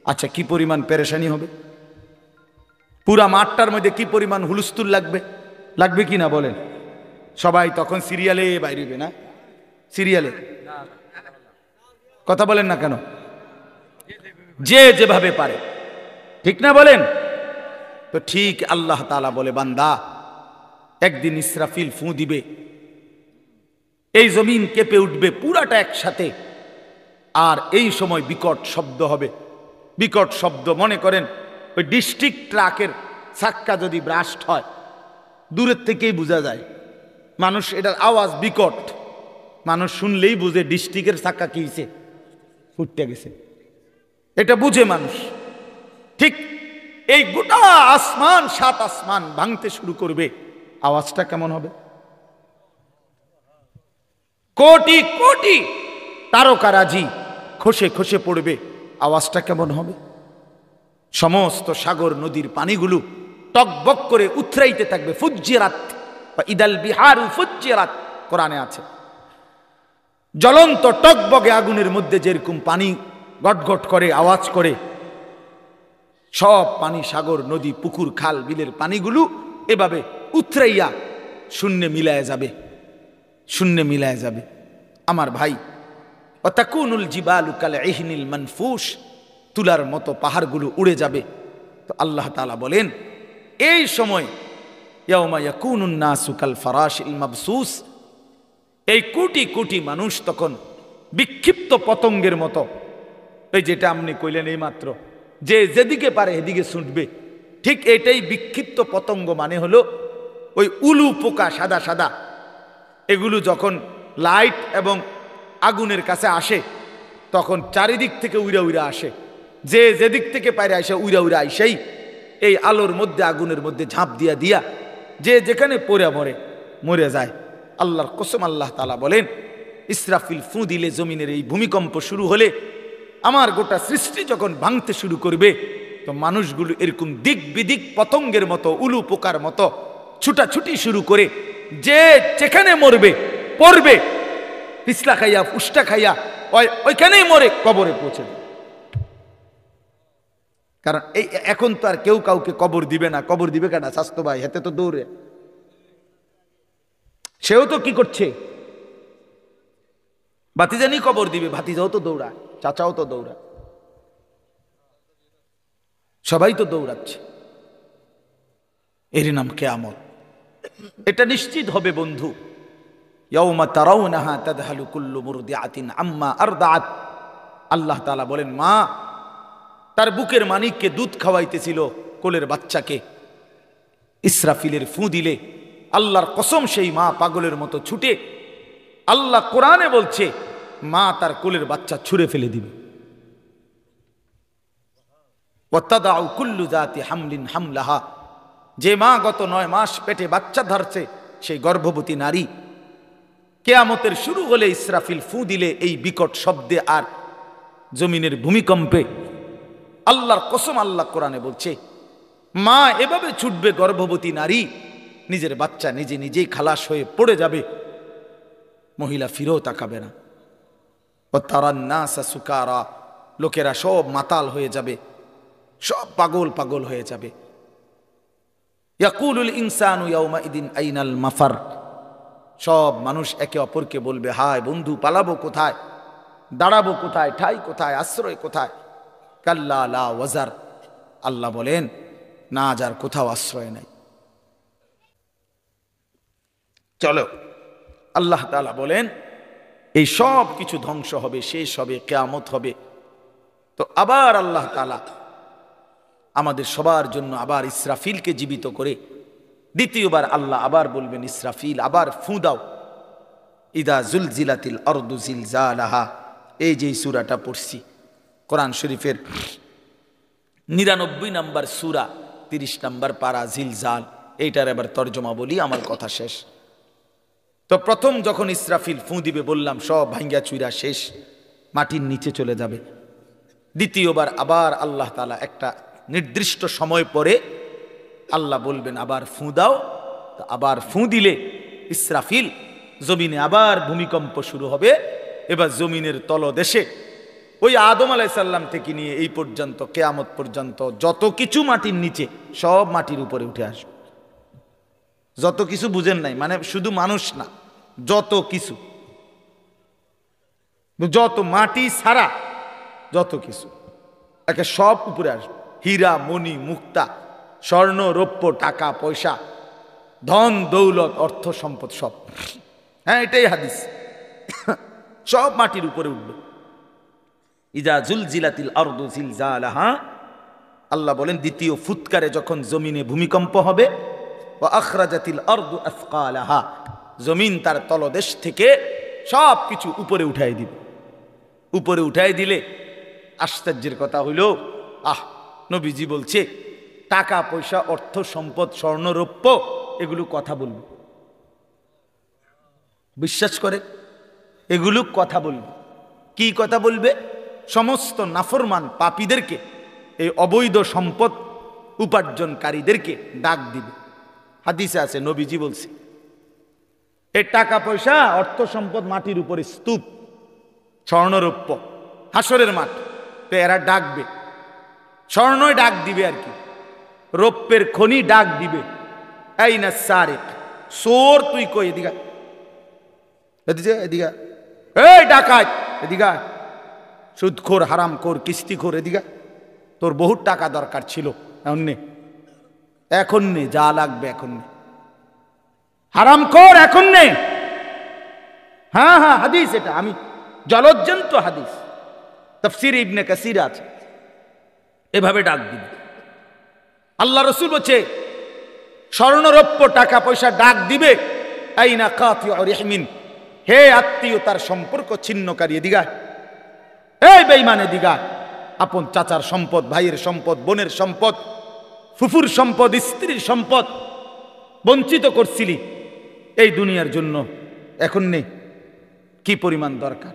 আচ্ছা কি পরিমাণ পেরেশানি হবে, পুরা মাঠটার মধ্যে কি পরিমাণ হুলস্থুল লাগবে কি না বলেন? সবাই তখন সিরিয়ালে বাইরেবে না, সিরিয়ালে কথা বলেন না কেন, যে যেভাবে পারে, ঠিক না বলেন? তো ঠিক আল্লাহ তাআলা বলে, বান্দা একদিন ইসরাফিল ফু দিবে, এই জমিন কেঁপে উঠবে পুরাটা একসাথে, আর এই সময় বিকট শব্দ হবে। বিকট শব্দ মনে করেন ওই ডিস্ট্রিক্ট ট্রাকের চাক্কা যদি ব্রাস্ট হয়, দূরের থেকেই বোঝা যায়, মানুষ এটার আওয়াজ বিকট, মানুষ শুনলেই বুঝে ডিস্ট্রিক্টের চাক্কা কি হয়েছে, ফুটতে গেছে, এটা বুঝে মানুষ। ঠিক এই গোটা আসমান, 7 আসমান ভাঙতে শুরু করবে, আওয়াজটা কেমন হবে? কোটি কোটি তারকারাজি খসে খসে পড়বে, আওয়াজটা কেমন হবে? সমস্ত সাগর নদীর পানিগুলো টকবক করে উথরাইতে থাকবে, ফুজ্জিরাত বা ইদাল বিহারু ফুজ্জিরাত কোরআনে আছে। জ্বলন্ত টকবগে আগুনের মধ্যে যেরকম পানি গটগট করে আওয়াজ করে, সব পানি, সাগর নদী পুকুর খাল বিলের পানিগুলো এভাবে উথরাইয়া শূন্যে মিলায় যাবে, শূন্যে মিলায় যাবে। আমার ভাই, ওয়াতাকুনুল জিবালু কাল ইহনিল মানফুস, তুলার মতো পাহাড়গুলো উড়ে যাবে। তো আল্লাহ তাআলা বলেন এই সময় ইয়াউমা ইয়াকুনুন নাসু কাল ফারাশিল মাবসুস, এই কোটি কোটি মানুষ তখন বিক্ষিপ্ত পতঙ্গের মতো, এই যেটা আপনি কইলেন এই মাত্র, যে যেদিকে পারে এদিকে ছুটবে, ঠিক এটাই বিক্ষিপ্ত পতঙ্গ মানে হলো ওই উলু পোকা সাদা সাদা, এগুলো যখন লাইট এবং আগুনের কাছে আসে তখন চারিদিক থেকে উইরা উইরা আসে, যে যেদিক থেকে পারে আসে উইরা উইরা আইসেই এই আলোর মধ্যে আগুনের মধ্যে ঝাঁপ দিয়া দিয়া যে যেখানে পড়ে মরে যায়। আল্লাহর কসম, আল্লাহ তাআলা বলেন ইসরাফিল ফু দিলে জমিনের এই ভূমিকম্প শুরু হলে, আমার গোটা সৃষ্টি যখন ভাঙতে শুরু করবে, তো মানুষগুলো এরকম দিক বিদিক পতঙ্গের মতো, উলু পোকার মতো ছুটাছুটি শুরু করে, যে যেখানে মরবে পড়বে, পিছলা খাইয়া ফুসটা খাইয়া ওইখানেই মরে কবরে পৌঁছে দেবে। কারণ এই এখন তো আর কেউ কাউকে কবর দিবে না, কবর দিবে কেনা স্বাস্থ্য ভাই, হেতে তো দৌড়ে, সেও তো কি করছে, ভাতিজানি কবর দিবে, ভাতিজাও তো দৌড়ায়, চাচাও তো দৌড়ায়, সবাই তো দৌড়াচ্ছে, এর নাম কিয়ামত। এটা নিশ্চিত হবে বন্ধু। ইয়াউমা তারাউনাহা তাদহালু কুল্লু মুরদিআতিন আম্মা আরদাআত, আল্লাহ তাআলা বলেন মা তার বুকের মানিককে দুধ খাওয়াইতেছিল, কোলের বাচ্চাকে, ইসরাফিলের ফু দিলে আল্লাহর কসম সেই মা পাগলের মতো ছুটে, আল্লাহ কোরআনে বলছে মা তার কোলের বাচ্চা ছুঁড়ে ফেলে দিবে। ওয়াতাদাউ কুল্লু যাতি হামলিন হামলাহা, যে মা গত 9 মাস পেটে বাচ্চা ধরছে, সেই গর্ভবতী নারী কিয়ামতের শুরু হলে ইসরাফিল ফু দিলে এই বিকট শব্দে আর জমিনের ভূমিকম্পে, আল্লাহর কসম আল্লাহ কোরআনে বলছে মা এভাবে ছুটবে, গর্ভবতী নারী নিজের বাচ্চা নিজে নিজেই খালাস হয়ে পড়ে যাবে, মহিলা ফিরেও তাকাবে না। ও তারান নাসা সুকারা, লোকেরা সব মাতাল হয়ে যাবে, সব পাগল পাগল হয়ে যাবে। ইয়াকুলুল ইনসানু ইয়াউমাইদিন আইনাল মাফার, সব মানুষ একে অপরকে বলবে হায় বন্ধু, পালাবো কোথায়, দাঁড়াবো কোথায়, ঠাই কোথায়, আশ্রয় কোথায়? কাল্লা লা ওয়াজার, আল্লাহ বলেন না, যার কোথাও আশ্রয় নাই। চলো, আল্লাহ তাআলা বলেন এই সব কিছু ধ্বংস হবে, শেষ হবে, কিয়ামত হবে। তো আবার আল্লাহ তাআলা আমাদের সবার জন্য আবার ইসরাফিলকে জীবিত করে দ্বিতীয়বার আল্লাহ আবার বলবেন ইসরাফিল আবার ফু দাও। ইদা জুলজিলাতিল আরদু জিলজালাহা, এই যে সূরাটা পড়ছি কোরআন শরীফের 99 নম্বর সূরা 30 নম্বর পারা জিলজাল। এইটার এবার তর্জমা বলি, আমার কথা শেষ। তো প্রথম যখন ইসরাফিল ফু দিবে বললাম সব ভাঙ্গা চুইরা শেষ, মাটির নিচে চলে যাবে। দ্বিতীয়বার আবার আল্লাহ তাআলা একটা নির্দিষ্ট সময় পরে আল্লাহ বলবেন আবার ফু দাও। তো আবার ফু দিলে ইসরাফিল জমিনে আবার ভূমিকম্প শুরু হবে। এবার জমিনের তলদেশে ওই আদম আলাইহিস সালাম থেকে নিয়ে এই পর্যন্ত কিয়ামত পর্যন্ত যত কিছু মাটির নিচে সব মাটির উপরে উঠে আসবে। যত কিছু বুঝেন নাই, মানে শুধু মানুষ না, যত কিছু, যত মাটি ছাড়া যত কিছু একে সব উপরে আসবে। হীরা মণি মুক্তা স্বর্ণ রৌপ্য টাকা পয়সা ধন দৌলত অর্থ সম্পদ সব, হ্যাঁ এটাই হাদিস, সব মাটির উপরে উঠবে। ইজা জুলজিলাতিল আরদু জিলজালাহা, আল্লাহ বলেন দ্বিতীয় ফুৎকারে যখন জমিনে ভূমিকম্প হবে, ওয়া আখরাজাতিল আরদু আসকালাহা, জমিন তার তলদেশ থেকে সব কিছু উপরে উঠাই দিবে। উপরে উঠাই দিলে আশ্চর্যের কথা হইল, নবীজি বলছে টাকা পয়সা অর্থ সম্পদ স্বর্ণ রৌপ্য এগুলো কথা বলবে। বিশ্বাস করে এগুলো কথা বলবে। কি কথা বলবে? সমস্ত নাফরমান পাপীদেরকে, এই অবৈধ সম্পদ উপার্জনকারীদেরকে ডাক দিবে। হাদিসে আছে, নবীজি বলছে এই টাকা পয়সা অর্থ সম্পদ মাটির উপরে স্তূপ, স্বর্ণরৌপ্য হাসরের মাঠ, তো এরা ডাকবে, স্বর্ণই ডাক দিবে আর কি, রৌপ্যের খনি ডাক দিবে, এই না সারিক, চোর তুই কই এদিকে, এদিকে এদিকে, এই ডাকাত এদিকে, সুদখোর হারামখোর কিস্তিখোর এদিকে, তোর বহুত টাকা দরকার ছিল, এখন নে যা লাগবে এখন নে, হারামখোর এখন নে। হ্যাঁ হ্যাঁ হাদিস, এটা আমি জলজ্জন্ত হাদিস, তাফসীর ইবনে কাসির আছে, এভাবে ডাক দিবে। আল্লাহ রাসূল বলছে স্বর্ণরৌপ্য টাকা পয়সা ডাক দিবে, আইনা কাতিউ রিহমিন, হে আত্মীয়তার সম্পর্ক ছিন্নকারী এদিকে, এই বেঈমান এদিকে, আপন চাচার সম্পদ, ভাইয়ের সম্পদ, বোনের সম্পদ, ফুফুর সম্পদ, স্ত্রীর সম্পদ বঞ্চিত করছিলি এই দুনিয়ার জন্য, এখন নেই, কি পরিমাণ দরকার।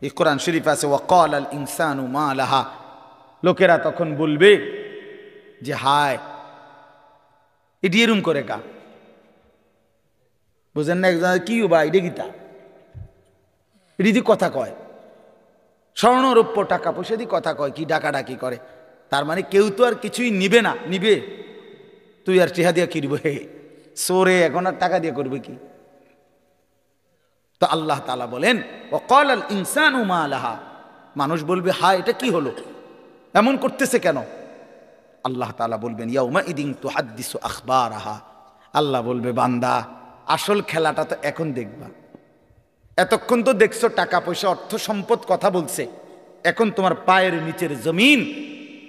এই কোরআন শরীফ আছে, ওয়াকাল আল ইনসানু মা লাহা, লোকেরা তখন বলবে যে হায় এটি এরম করে কা, বুঝেন না, একজন কি বা এটা গীতা, এটি দিয়ে কথা কয়, স্বর্ণ রৌপ্য টাকা পয়সা দিয়ে কথা কয়, কি ডাকাডাকি করে, তার মানে কেউ তো আর কিছুই নিবে না, নিবে তুই আর টিহা দিয়া কিনবে, সোরে এখন আর টাকা দিয়ে করবে কি। তো আল্লাহ তাআলা বলেন ওয়াকাল আল ইনসানু মা লাহা, মানুষ বলবে হায় এটা কি হলো, এমন করতেছে কেন। আল্লাহ তাআলা বলবেন ইয়াউমা ইদিন তুহাদ্দিসু আখবারাহা, আল্লাহ বলবে বান্দা আসল খেলাটা তো এখন দেখবা, এতক্ষণ তো দেখছো টাকা পয়সা অর্থ সম্পদ কথা বলছে, এখন তোমার পায়ের নিচের জমিন,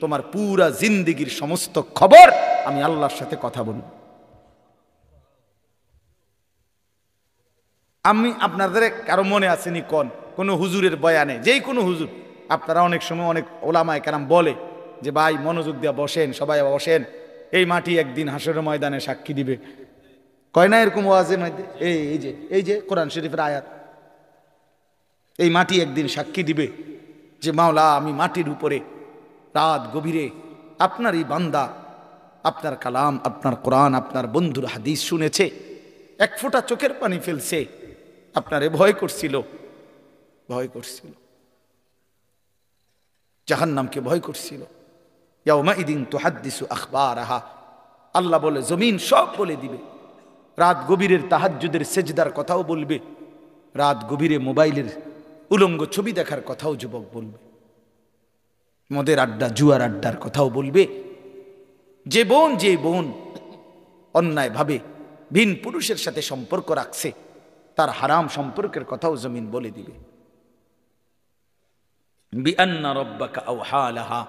তোমার পুরা জিন্দেগির সমস্ত খবর আমি আল্লাহর সাথে কথা বলব। আমি আপনাদের কারো মনে আসেনি কোন হুজুরের বয়ানে, যেই কোনো হুজুর, আপনারা অনেক সময় অনেক ওলামায়ে কেরাম বলে যে ভাই মনোযোগ দিয়ে বসেন, সবাই বসেন, এই মাটি একদিন হাসরের ময়দানে সাক্ষী দিবে, কয় না এরকম ওয়াজের মধ্যে, এই যে কোরআন শরীফের আয়াত, এই মাটি একদিন সাক্ষী দিবে যে মাওলা আমি মাটির উপরে রাত গভীরে আপনার এই বান্দা আপনার কালাম, আপনার কোরআন, আপনার বন্ধুর হাদিস শুনেছে, এক ফোঁটা চোখের পানি ফেলছে, আপনারে ভয় করছিল, জাহান্নামকে ভয় করছিল। ইয়াউমা ইদিন তুহাদ্দিসু আখবারাহা, আল্লাহ বলে জমিন সব বলে দিবে, রাত গভীরের তাহাজ্জুদের সেজদার কথাও বলবে, রাত গভীরে মোবাইলের উলঙ্গ ছবি দেখার কথাও যুবক বলবে, মদের আড্ডা জুয়ার আড্ডার কথাও বলবে, যে বোন অন্যায় ভাবে ভিন পুরুষের সাথে সম্পর্ক রাখছে তার হারাম সম্পর্কের কথাও জমিন বলে দিবে। বিআন্না রাব্বাকা আওহা লাহা,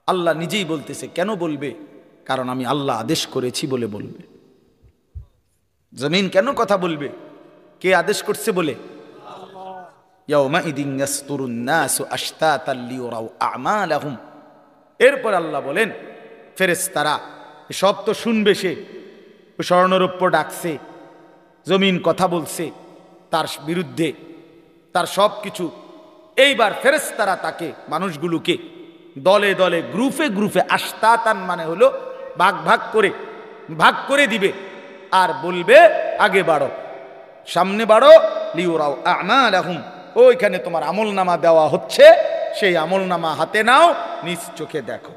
আল্লাহ নিজেই বলতেছে, কেন বলবে, কারণ আমি আল্লাহ আদেশ করেছি বলে বলবে। জমিন কেন কথা বলবে, কে আদেশ করছে বলে। ইয়াউমা ইদিন ইয়াসতুরুন নাসু আশতাতাল লিয়রাউ আমালাহুম, এরপর আল্লাহ বলেন ফেরেশতারা সব তো শুনবে, সে স্বর্ণরৌপ্য ডাকছে, জমিন কথা বলছে তার বিরুদ্ধে, তার সব কিছু। এইবার ফেরেশতারা তাকে মানুষগুলোকে দলে দলে গ্রুপে গ্রুপে আশতাতান মানে হলো ভাগ করে দিবে আর বলবে আগে বাড়ো, সামনে বাড়ো, লিউরাও আমালাহুম, ওইখানে তোমার আমলনামা দেওয়া হচ্ছে, সেই আমলনামা হাতে নাও, নিজ চোখে দেখো।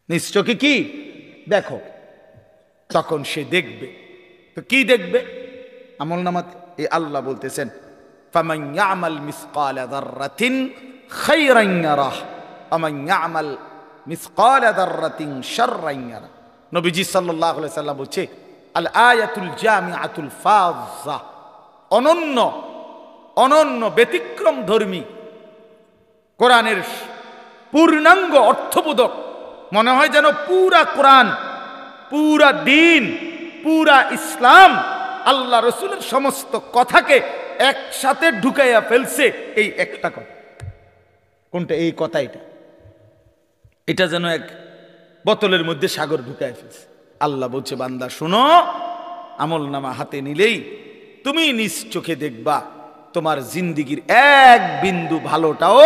নিজ চোখে কি দেখো? তখন সে দেখবে। তো কি দেখবে আমলনামাতে? এই আল্লাহ বলতেছেন ফামান ইয়ামাল মিসকালা যাররাতিন খায়রান ইয়ারাহ ওয়া মান ইয়ামাল মিসকালা যাররাতিন শাররান ইয়ারাহ। নবীজি সাল্লাল্লাহু আলাইহি সাল্লাম বলছে আল আয়াতুল জামিআতুল ফাযা, অনন্য ব্যতিক্রম ধর্মী কোরআনের পূর্ণাঙ্গ অর্থবোধক, মনে হয় যেন পুরা কোরআন, পুরা দ্বীন, পুরা ইসলাম, আল্লাহ রসুলের সমস্ত কথাকে একসাথে ঢুকাইয়া ফেলছে এই একটা কথা। কোনটা? এই কথা। এটা যেন এক বোতলের মধ্যে সাগর ঢুকাইয়া ফেলছে। আল্লাহ বলছে বান্দা শোনো, আমলনামা হাতে নিলেই তুমি নিজ চোখে দেখবা তোমার জিন্দিগির এক বিন্দু ভালোটাও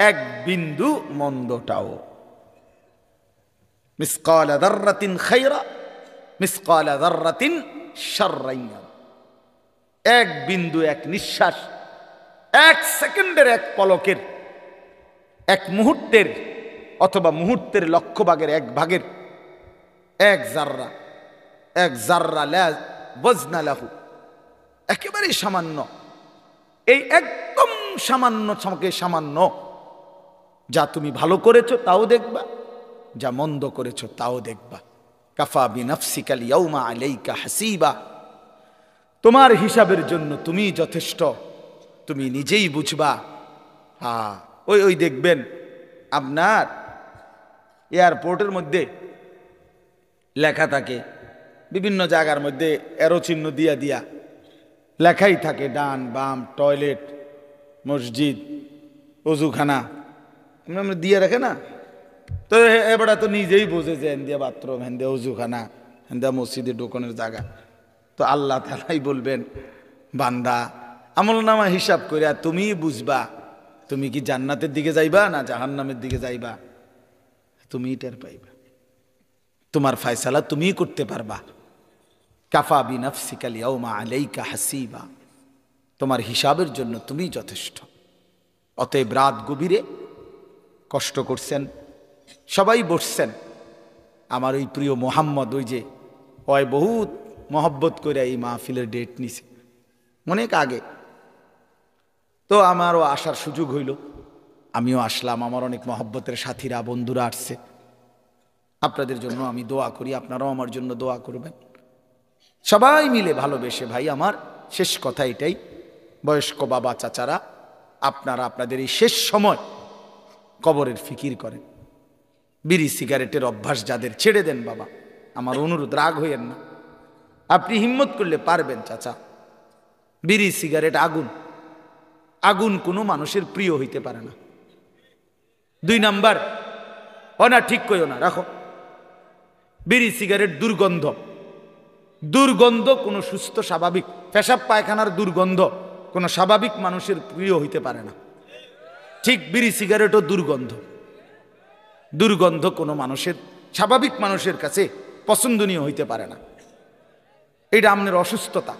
এক বিন্দু মন্দটাও। মিসকালা যাররাতিন খায়রা মিসকালা যাররাতিন শাররান ইয়ারা, এক বিন্দু, এক নিঃশ্বাস, এক সেকেন্ডের, এক পলকের, এক মুহূর্তের অথবা মুহূর্তের লক্ষ ভাগের এক ভাগের এক জাররা লা ওয়াজনা লাহু, একেবারে সামান্য, এই একদম সামান্য, যা তুমি ভালো করেছো তাও দেখবা, যা মন্দ করেছো তাও দেখবা। কাফা বিনাফসিকাল ইয়াউমা আলাইকা হাসিবা, তোমার হিসাবের জন্য তুমি যথেষ্ট, তুমি নিজেই বুঝবা। হ্যাঁ, ওই দেখবেন আপনার এয়ারপোর্টের মধ্যে লেখা থাকে, বিভিন্ন জায়গার মধ্যে এরো চিহ্ন দিয়া লেখাই থাকে, ডান বাম, টয়লেট, মসজিদ, অজুখানা আমরা দিয়ে রাখে না। তো এবারে তো নিজেই বোঝে যে হেন্দিয়া বাথরুম, হেন্দিয়া অজুখানা, হেন্দিয়া মসজিদে ঢোকানোর জায়গা। তো আল্লাহ তাআলাই বলবেন বান্দা আমলনামা হিসাব করে তুমি বুঝবা তুমি কি জান্নাতের দিকে যাইবা না জাহান্নামের দিকে যাইবা, তুমি টের পাইবা। তোমার ফয়সালা তুমিই করতে পারবা। কাফা বিনাফসিকাল ইয়াউমা আলাইকা হাসিবা, তোমার হিসাবের জন্য তুমি যথেষ্ট। অতএব রাত গভীরে কষ্ট করছেন, সবাই বসছেন, আমার ওই প্রিয় মোহাম্মদ, ওই যে ওই বহুত মহব্বত করে এই মাহফিলের ডেট নিছে অনেক আগে, তো আমারও আসার সুযোগ হইল, আমিও আসলাম। আমার অনেক মহব্বতের সাথীরা, বন্ধুরা আসছে। আপনাদের জন্য আমি দোয়া করি, আপনারাও আমার জন্য দোয়া করবেন, সবাই মিলে ভালোবেসে। ভাই আমার শেষ কথা এটাই, বয়স্ক বাবা চাচারা, আপনারা আপনাদের এই শেষ সময় কবরের ফিকির করেন। বিড়ি সিগারেটের অভ্যাস যাদের, ছেড়ে দেন বাবা, আমার অনুরোধ, রাগ হইয়েন না। আপনি হিম্মত করলে পারবেন চাচা। বিড়ি সিগারেট আগুন কোনো মানুষের প্রিয় হইতে পারে না। 2 নাম্বার, না ঠিক কইও না, রাখো। বিড়ি সিগারেট দুর্গন্ধ কোনো সুস্থ স্বাভাবিক, পেশাব পায়খানার দুর্গন্ধ কোনো স্বাভাবিক মানুষের প্রিয় হইতে পারে না। ঠিক বিড়ি সিগারেটও দুর্গন্ধ কোনো মানুষের, স্বাভাবিক মানুষের কাছে পছন্দনীয় হইতে পারে না। এটা আপনার অসুস্থতা,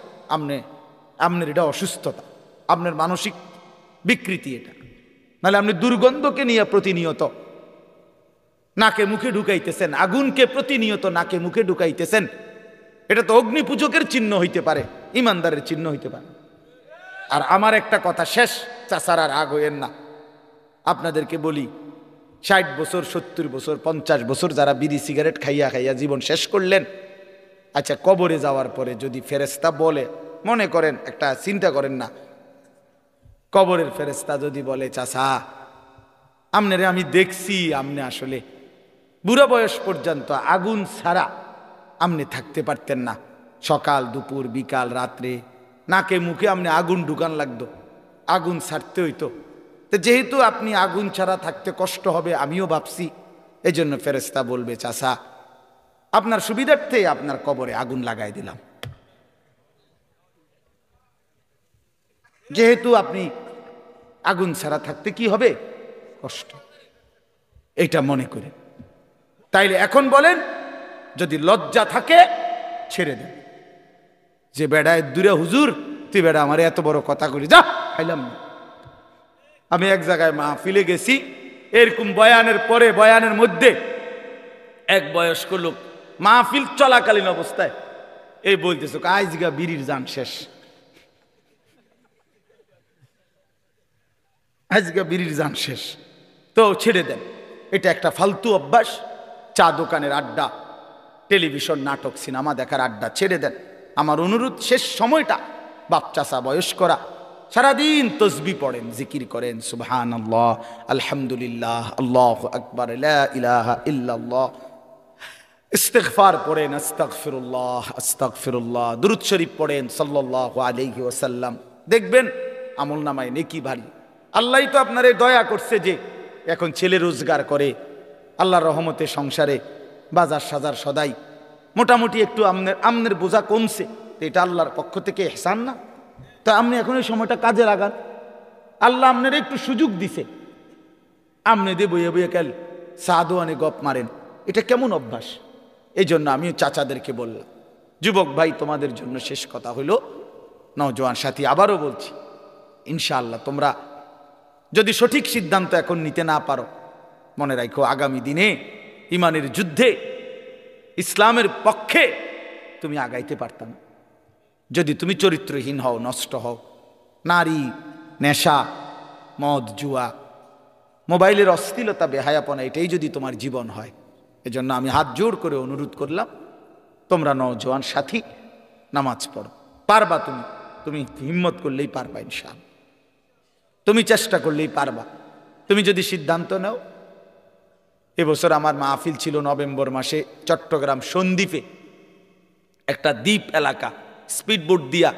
আপনার এটা অসুস্থতা, আপনার মানসিক বিকৃতি এটা। নাহলে আপনি দুর্গন্ধকে নিয়ে প্রতিনিয়ত নাকে মুখে ঢুকাইতেছেন, আগুনকে প্রতিনিয়ত নাকে মুখে ঢুকাইতেছেন, এটা তো অগ্নি পূজকের চিহ্ন হইতে পারে, ইমানদারের চিহ্ন হইতে পারে। আর আমার একটা কথা শেষ, চাচারা রাগ হইয়েন না, আপনাদেরকে বলি, 60 বছর, 70 বছর, 50 বছর যারা বিড়ি সিগারেট খাইয়া জীবন শেষ করলেন, আচ্ছা কবরে যাওয়ার পরে যদি ফেরেশতা বলে, মনে করেন একটা চিন্তা করেন না, কবরের ফেরেশতা যদি বলে চাচা আমনে আমি দেখছি আমনে আসলে বুড়া বয়স পর্যন্ত আগুন ছাড়া আমনে থাকতে পারতেন না, সকাল দুপুর বিকাল রাত্রে নাকে মুখে আমনে আগুন ঢুকান লাগতো, আগুন ছাড়তে হইতো, তো যেহেতু আপনি আগুন ছাড়া থাকতে কষ্ট হবে আমিও ভাবছি, এই জন্য ফেরেশতা বলবে চাচা আপনার সুবিধার্থে আপনার কবরে আগুন লাগাই দিলাম, যেহেতু আপনি আগুন ছাড়া থাকতে কি হবে কষ্ট, এটা মনে করেন। তাইলে এখন বলেন যদি লজ্জা থাকে ছেড়ে দেন, যে বেড়ায় দূরে হুজুর তুই বেড়া আমার এত বড় কথা করি যা খাইলাম না। আমি এক জায়গায় মাহফিলে গেছি, এরকম বয়ানের পরে বয়ানের মধ্যে এক বয়স্ক লোক মাহফিল চলাকালীন অবস্থায় এই বলতেছে আজগা বিড়ির জান শেষ, আজকে বিড়ির জান শেষ, তো ছেড়ে দেন। এটা একটা ফালতু অভ্যাস, চা দোকানের আড্ডা, টেলিভিশন নাটক সিনেমা দেখার আড্ডা ছেড়ে দেন। আমার অনুরোধ শেষ সময়টা বাপ চাচা বয়স্করা সারাদিন তসবি পড়েন, জিকির করেন, সুবহানাল্লাহ, আলহামদুলিল্লাহ, আল্লাহু আকবার, লা ইলাহা ইল্লাল্লাহ, ইস্তিগফার পড়েন, আস্তাগফিরুল্লাহ আস্তাগফিরুল্লাহ, দুরূদ শরীফ পড়েন সাল্লাল্লাহু আলাইহি ওয়াসাল্লাম। দেখবেন আমলনামায় নেকি ভারী। আল্লাহই তো আপনারে দয়া করছে যে এখন ছেলে রোজগার করে, আল্লাহর রহমতে সংসারে বাজার সাজার সদাই মোটামুটি একটু আমনের বোঝা কমছে, এটা আল্লাহর পক্ষ থেকে ইহসান না? তো আপনি এখন এই সময়টা কাজে লাগান, আল্লাহ আপনার একটু সুযোগ দিছে, আমনে দিয়ে বইয়ে বইয়ে কাল সাদোয়ানে গপ মারেন, এটা কেমন অভ্যাস? এই জন্য আমি চাচাদেরকে বললাম, যুবক ভাই তোমাদের জন্য শেষ কথা হইল, নওজোয়ান সাথী আবারও বলছি, ইনশাআল্লাহ তোমরা যদি সঠিক সিদ্ধান্ত এখন নিতে না পারো, মনে রাখো আগামী দিনে ইমানের যুদ্ধে ইসলামের পক্ষে তুমি আগাইতে পারতাম। যদি তুমি চরিত্রহীন হও, নষ্ট হও, নারী, নেশা, মদ, জুয়া, মোবাইলের অশ্লীলতা, বেহায়াপনা, এটাই যদি তোমার জীবন হয়, এজন্য আমি হাত জোড় করে অনুরোধ করলাম তোমরা নওজোয়ান সাথী নামাজ পড়ো। পারবা তুমি হিম্মত করলেই পারবা ইনশাআল্লাহ, তুমি চেষ্টা করলেই পারবা। তুমি যদি সিদ্ধান্ত নাও, এবছর আমার মাহফিল ছিল নভেম্বর মাসে চট্টগ্রাম সন্দ্বীপে, একটা দ্বীপ এলাকা, স্পিডবোট দিয়া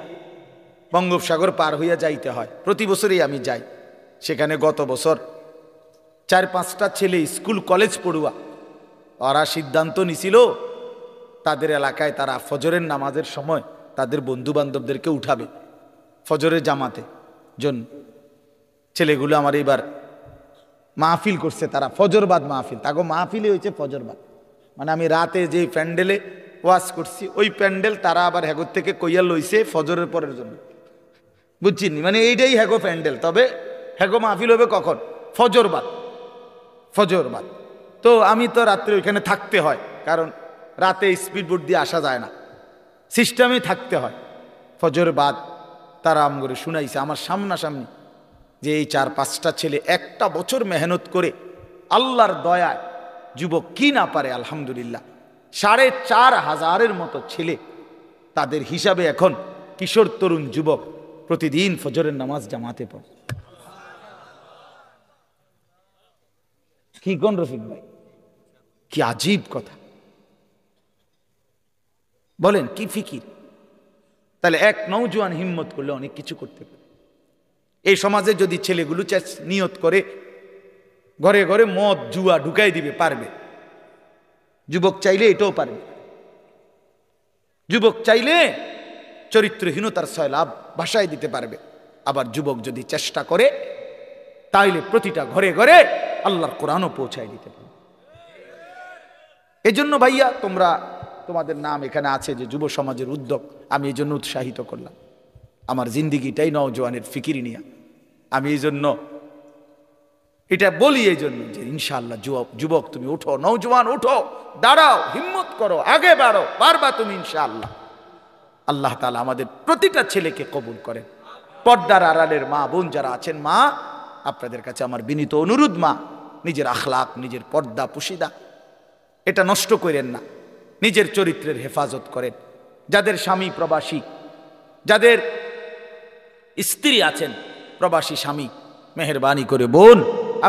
বঙ্গোপসাগর পার হইয়া যাইতে হয়, প্রতি বছরই আমি যাই সেখানে। গত বছর 4-5টা ছেলে স্কুল কলেজ পড়ুয়া, ওরা সিদ্ধান্ত নিছিল তাদের এলাকায় তারা ফজরের নামাজের সময় তাদের বন্ধু বান্ধবদেরকে উঠাবে ফজরের জামাতে জন্য। ছেলেগুলো আমার এবার মাহফিল করছে, তারা ফজরবাদ মাহফিল, তাকে মাহফিলে হয়েছে ফজরবাদ, মানে আমি রাতে যে প্যান্ডেলে ওয়াজ করছি ওই প্যান্ডেল তারা আবার হ্যাগোর থেকে কইয়া লইছে ফজরের পরের জন্য, বুঝছিনি? মানে এইটাই হ্যাগো প্যান্ডেল, তবে হ্যাগো মাহফিল হবে কখন? ফজরবাদ। ফজরবাদ তো আমি তো রাত্রে ওইখানে থাকতে হয়, কারণ রাতে স্পিডবোট দিয়ে আসা যায় না, সিস্টেমে থাকতে হয়। ফজরবাদ তারা আম করে শুনাইছে আমার সামনাসামনি, যে এই 4-5টা ছেলে একটা বছর মেহনত করে আল্লাহর দয়ায় যুবক কি না পারে, আলহামদুলিল্লাহ 4,500-এর মতো ছেলে তাদের হিসাবে এখন কিশোর তরুণ যুবক প্রতিদিন ফজরের নামাজ জামাতে পড়ে। কি কোন রফিক ভাই, কি আজীব কথা বলেন, কি ফিকির! তাহলে এক নওজোয়ান হিম্মত করলে অনেক কিছু করতে পারে। এই সমাজে যদি ছেলেগুলো নিয়ত করে ঘরে ঘরে মদ জুয়া ঢুকাই দিবে, পারবে। যুবক চাইলে এটাও পারবে। যুবক চাইলে চরিত্রহীনতার সয়লাভ ভাষায় দিতে পারবে। আবার যুবক যদি চেষ্টা করে তাইলে প্রতিটা ঘরে ঘরে আল্লাহর কোরআনও পৌঁছায় দিতে পারবে। এজন্য ভাইয়া তোমাদের নাম এখানে আছে যে যুব সমাজের উদ্যোগ, আমি এই জন্য উৎসাহিত করলাম। আমার জিন্দিগিটাই নওজোয়ানের ফিকিরি নিয়ে, আমি এই জন্য এটা বলি, এই জন্য যে ইনশাআল্লাহ যুবক তুমি উঠো, নওজোয়ান উঠো, দাঁড়াও, হিম্মত করো, আগে বাড়ো, পারবা তুমি ইনশাআল্লাহ। আল্লাহ তাআলা আমাদের প্রতিটা ছেলেকে কবুল করেন। পর্দার আড়ালের মা বোন যারা আছেন, মা আপনাদের কাছে আমার বিনীত অনুরোধ, মা নিজের আখলাক, নিজের পর্দা পুশিদা এটা নষ্ট করেন না, নিজের চরিত্রের হেফাজত করেন। যাদের স্বামী প্রবাসী, যাদের স্ত্রী আছেন প্রবাসী স্বামী, মেহেরবানি করে বোন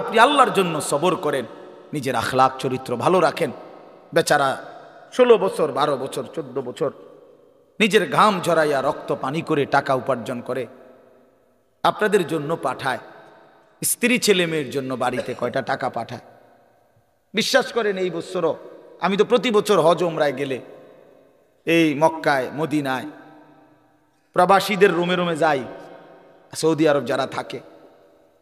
আপনি আল্লাহর জন্য সবর করেন, নিজের আখলাক চরিত্র ভালো রাখেন। বেচারা 16 বছর 12 বছর 14 বছর নিজের ঘাম ঝরাইয়া রক্ত পানি করে টাকা উপার্জন করে আপনাদের জন্য পাঠায়, স্ত্রী ছেলে মেয়ের জন্য বাড়িতে কয়টা টাকা পাঠায়। বিশ্বাস করেন এই বছরও আমি তো প্রতি বছর হজ ওমরায় গেলে এই মক্কায় মদিনায় প্রবাসীদের রুমে রুমে যাই, সৌদি আরব যারা থাকে,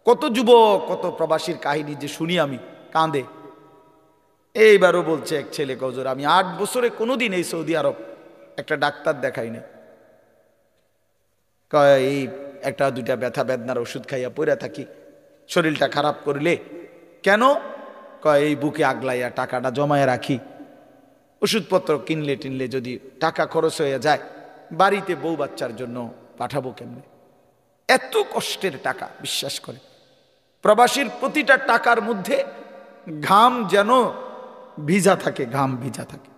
কত যুবক কত প্রবাসীর কাহিনী যে শুনি আমি কাঁদে। এইবারও বলছে এক ছেলে, গজর আমি 8 বছরে কোনোদিন এই সৌদি আরব একটা ডাক্তার দেখাইনি, এই একটা দুইটা ব্যথা বেদনার ওষুধ খাইয়া পড়ে থাকি, শরীরটা খারাপ করলে কেন কয় এই বুকে আগলাইয়া টাকাটা জমায় রাখি, ওষুধপত্র কিনলে টিনলে যদি টাকা খরচ হয়ে যায় বাড়িতে বউ বাচ্চার জন্য পাঠাবো কেমনে। এত কষ্টের টাকা, বিশ্বাস করে প্রবাসীর প্রতিটা টাকার মধ্যে ঘাম যেন ভিজা থাকে, ঘাম ভিজা থাকে।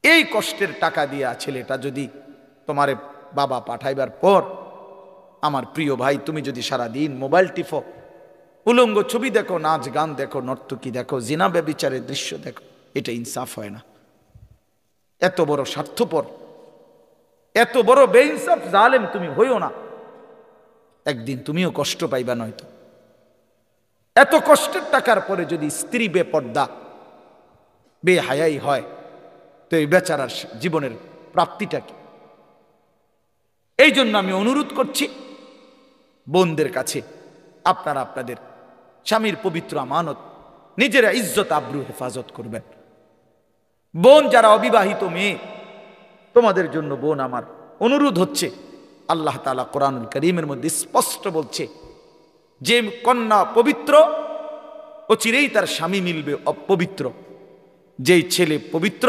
এই কষ্টের টাকা দিয়া ছেলেটা যদি তোমারে বাবা পাঠাইবার পর, আমার প্রিয় ভাই তুমি যদি সারাদিন মোবাইল টিপো, উলঙ্গ ছবি দেখো, নাচ গান দেখো, নর্তকী দেখো, জিনা ব্যভিচারের দৃশ্য দেখো, এটা ইনসাফ হয় না। এত বড় স্বার্থপর, এত বড় বেইনসাফ জালেম তুমি হইও না, একদিন তুমিও কষ্ট পাইবা। নয়তো এত কষ্টের টাকার পরে যদি স্ত্রী বেপর্দা বেহায়াই হয় তো এই বেচারার জীবনের প্রাপ্তিটা কি? এই জন্য আমি অনুরোধ করছি বোনদের কাছে, আপনারা আপনাদের স্বামীর পবিত্র আমানত নিজেরা ইজ্জত আবরু হেফাজত করবেন। বোন যারা অবিবাহিত মেয়ে, তোমাদের জন্য বোন আমার অনুরোধ হচ্ছে, আল্লাহ তাআলা কোরআনুল কারীমের মধ্যে স্পষ্ট বলছে যে কন্যা পবিত্র অচিরেই তার স্বামী মিলবে অপবিত্র, যেই ছেলে পবিত্র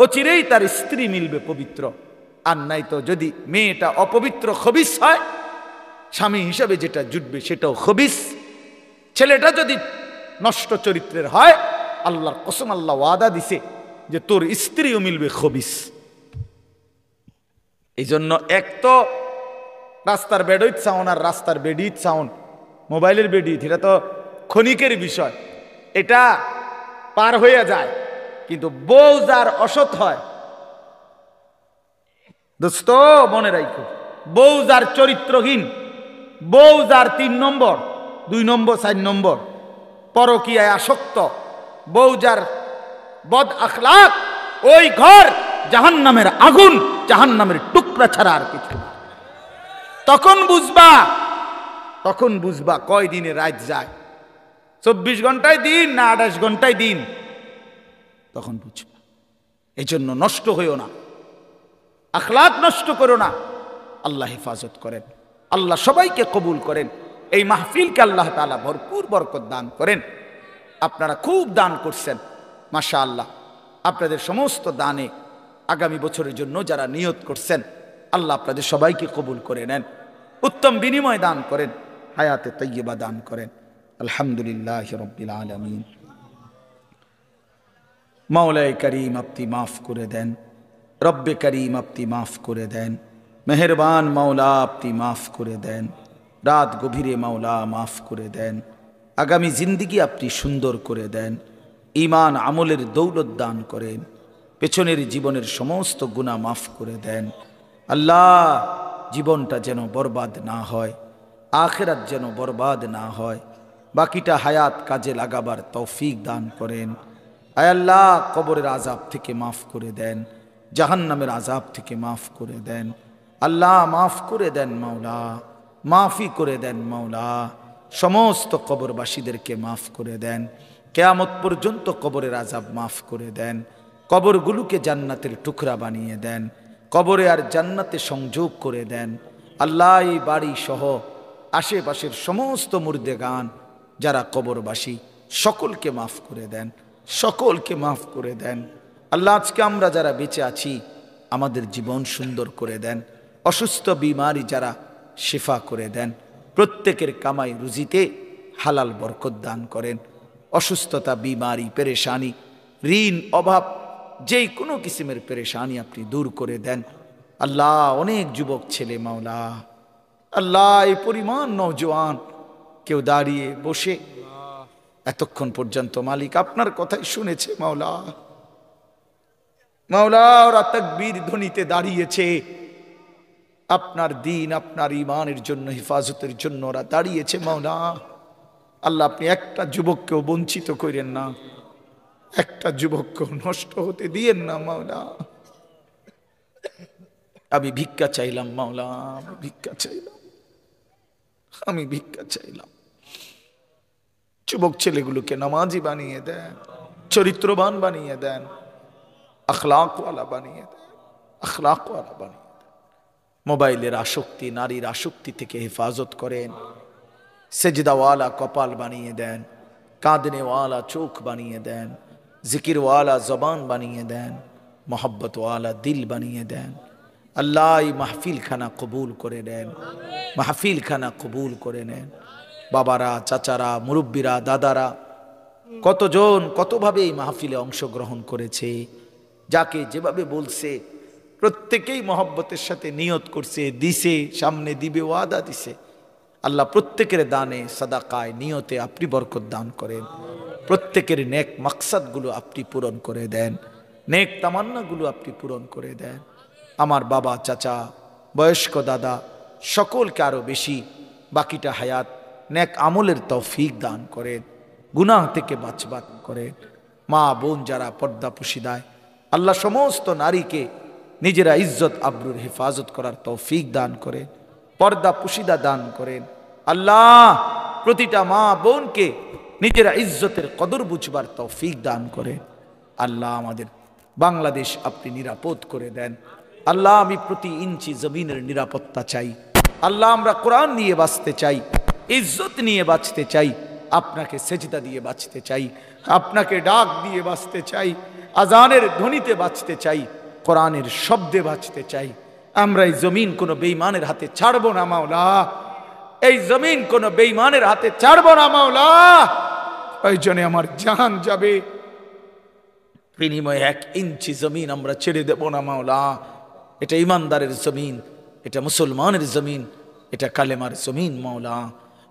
অচিরেই তার স্ত্রী মিলবে পবিত্র। আর নাই তো যদি মেয়েটা অপবিত্র খবিস হয়, স্বামী হিসাবে যেটা জুটবে সেটাও খবিস। ছেলেটা যদি নষ্ট চরিত্রের হয়, আল্লাহর কসম আল্লাহ ওয়াদা দিছে যে তোর স্ত্রীও মিলবে খবিস। এই জন্য এক তো রাস্তার বেডইত সাউন্ড আর রাস্তার বেডিত সাউন্ড, মোবাইলের বেডিত, এটা তো ক্ষণিকের বিষয়, এটা পার হয়ে যায়। কিন্তু বউ যার অসৎ হয়, দোস্ত মনে রাখো, বউ যার চরিত্রহীন, বউ যার 3 নম্বর 2 নম্বর 4 নম্বর পরকীয়ায় আসক্ত, বউ যার বদ আখলাক, ওই ঘর জাহান্নামের আগুন, জাহান্নামের টুকরা ছাড়া আর কিছু না। তখন বুঝবা কয় দিনে রাত যায়, 24 ঘন্টায় দিন না 28 ঘন্টায় দিন, তখন বুঝবা। এই জন্য নষ্ট হইও না, আখলাক নষ্ট করো না। আল্লাহ হেফাজত করেন, আল্লাহ সবাইকে কবুল করেন। এই মাহফিলকে আল্লাহ তাআলা ভরপুর বরকত দান করেন। আপনারা খুব দান করছেন, মাশাআল্লাহ। আপনাদের সমস্ত দানে আগামী বছরের জন্য যারা নিয়ত করছেন, আল্লাহ আপনাদের সবাইকে কবুল করে নেন, উত্তম বিনিময় দান করেন, হায়াতে তাইয়্যিবা দান করেন। আলহামদুলিল্লাহি রাব্বিল আলামিন। মাওলায়ে করিম আপনি মাফ করে দেন, রব্বে করিম আপনি মাফ করে দেন, মেহেরবান মাওলা আপনি মাফ করে দেন, রাত গভীরে মাওলা মাফ করে দেন, আগামী জিন্দিগি আপনি সুন্দর করে দেন, ঈমান আমলের দৌলত দান করেন, পেছনের জীবনের সমস্ত গুনাহ মাফ করে দেন। আল্লাহ জীবনটা যেন বরবাদ না হয়, আখিরাত যেন বরবাদ না হয়, বাকিটা হায়াত কাজে লাগাবার তৌফিক দান করেন। আয় আল্লাহ কবরের আযাব থেকে মাফ করে দেন, জাহান্নামের আযাব থেকে মাফ করে দেন। আল্লাহ মাফ করে দেন মাওলা, মাফি করে দেন মাওলা, সমস্ত কবরবাসীদেরকে মাফ করে দেন। কিয়ামত পর্যন্ত কবরের আযাব মাফ করে দেন, কবরগুলোকে জান্নাতের টুকরা বানিয়ে দেন, কবরে আর জান্নাতে সংযোগ করে দেন। আল্লাহ এই বাড়ি সহ আশেপাশের সমস্ত মুর্দেগান যারা কবরবাসী, সকলকে মাফ করে দেন, সকলকে মাফ করে দেন। আল্লাহ আজকে আমরা যারা বেঁচে আছি আমাদের জীবন সুন্দর করে দেন, অসুস্থ বিমারি যারা শিফা করে দেন, প্রত্যেকের কামাই রুজিতে হালাল বরকত দান করেন। অসুস্থতা, বিমারি, পেরেশানি, ঋণ, অভাব, যেই কোনো কিসিমের পেরেশানি আপনি দূর করে দেন। আল্লাহ অনেক যুবক ছেলে মাওলা, আল্লাহ এই পরিমাণ নওজোয়ান, কেউ দাঁড়িয়ে বসে এতক্ষণ পর্যন্ত মালিক আপনার কথাই শুনেছে মাওলা, মাওলা ওরা তাকবীর ধ্বনিতে দাঁড়িয়েছে, আপনার দিন আপনার ঈমানের জন্য হেফাজতের জন্য ওরা দাঁড়িয়েছে মাওলা। আল্লাহ আপনি একটা যুবককেও বঞ্চিত করেন না, একটা যুবককেও নষ্ট হতে দিয়েন না মাওলা। আমি ভিক্ষা চাইলাম মাওলা, আমি ভিক্ষা চাইলাম, আমি ভিক্ষা চাইলাম। যুবক ছেলেগুলোকে নামাজি বানিয়ে দেন, চরিত্রবান বানিয়ে দেন, আখলাকওয়ালা বানিয়ে দেন, আখলাকওয়ালা বানিয়ে দেন। মোবাইলের আসক্তি, নারীর আসক্তি থেকে হেফাজত করেন। সেজদাওয়ালা কপাল বানিয়ে দেন, কাঁদনেওয়ালা চোখ বানিয়ে দেন, জিকিরওয়ালা জবান বানিয়ে দেন, মোহব্বতওয়ালা দিল বানিয়ে দেন। আল্লাহ এই মাহফিল খানা কবুল করে নেন, মাহফিল খানা কবুল করে নেন। বাবারা, চাচারা, মুরব্বীরা, দাদারা, কতজন কতভাবে এই মাহফিলে অংশগ্রহণ করেছে, যাকে যেভাবে বলছে প্রত্যেকেই মহব্বতের সাথে নিয়ত করছে, দিছে, সামনে দিবে, ওয়াদা দিছে। আল্লাহ প্রত্যেকের দানে সাদাকায় নিয়তে আপনি বরকত দান করেন, প্রত্যেকের নেক মাকসাদগুলো আপনি পূরণ করে দেন, নেক তামান্নাগুলো আপনি পূরণ করে দেন। আমার বাবা, চাচা, বয়স্ক দাদা সকলকে আরো বেশি বাকিটা হায়াত নেক আমলের তৌফিক দান করেন, গুনাহ থেকে বাঁচবান করেন। মা বোন যারা পর্দা পুশিদায়, আল্লাহ সমস্ত নারীকে নিজেরা ইজ্জত আবরুর হেফাজত করার তৌফিক দান করেন, পর্দা পুশিদা দান করেন। আল্লাহ প্রতিটা মা বোনকে নিজেরা ইজ্জতের কদর বুঝবার তৌফিক দান করেন। আল্লাহ আমাদের বাংলাদেশ আপনি নিরাপদ করে দেন। আল্লাহ আমি প্রতি ইঞ্চি জমিনের নিরাপত্তা চাই। আল্লাহ আমরা কোরআন নিয়ে বাঁচতে চাই, ইজ্জত নিয়ে বাঁচতে চাই, আপনাকে সেজদা দিয়ে বাঁচতে চাই, আপনাকে ডাক দিয়ে বাঁচতে চাই, আজানের ধ্বনিতে বাঁচতে চাই, কোরআনের শব্দে বাঁচতে চাই। আমরা এই জমিন কোনো বেঈমানের হাতে ছাড়বো না মাওলা, এই জমিন কোনো বেঈমানের হাতে ছাড়বো না মাওলা। প্রয়োজনে আমার জান যাবে, বিনিময়ে 1 ইঞ্চি জমিন আমরা ছেড়ে দেব না মাওলা। এটা ইমানদারের জমিন, এটা মুসলমানের জমিন, এটা কালেমার জমিন মাওলা।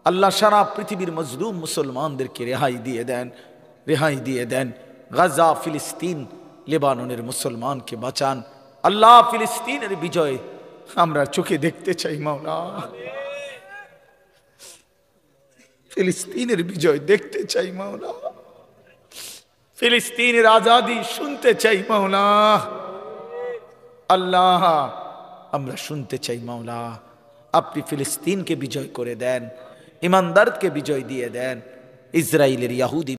আল্লাহ সারা পৃথিবীর মজলুম মুসলমানদেরকে রেহাই দিয়ে দেন, রেহাই দিয়ে দেন। গাজা, ফিলিস্তিন, লেবাননের মুসলমানকে বাঁচান। আল্লাহ ফিলিস্তিনের বিজয় আমরা চোখে দেখতে চাই মাওলা, ফিলিস্তিনের বিজয় দেখতে চাই মাওলা, ফিলিস্তিনের আজাদি শুনতে চাই মাওলা। আল্লাহ আমরা শুনতে চাই মাওলা, আপনি ফিলিস্তিনকে বিজয় করে দেন, ইমানদারকে বিজয় দিয়ে দেন। ইসরায়েলের ইহুদি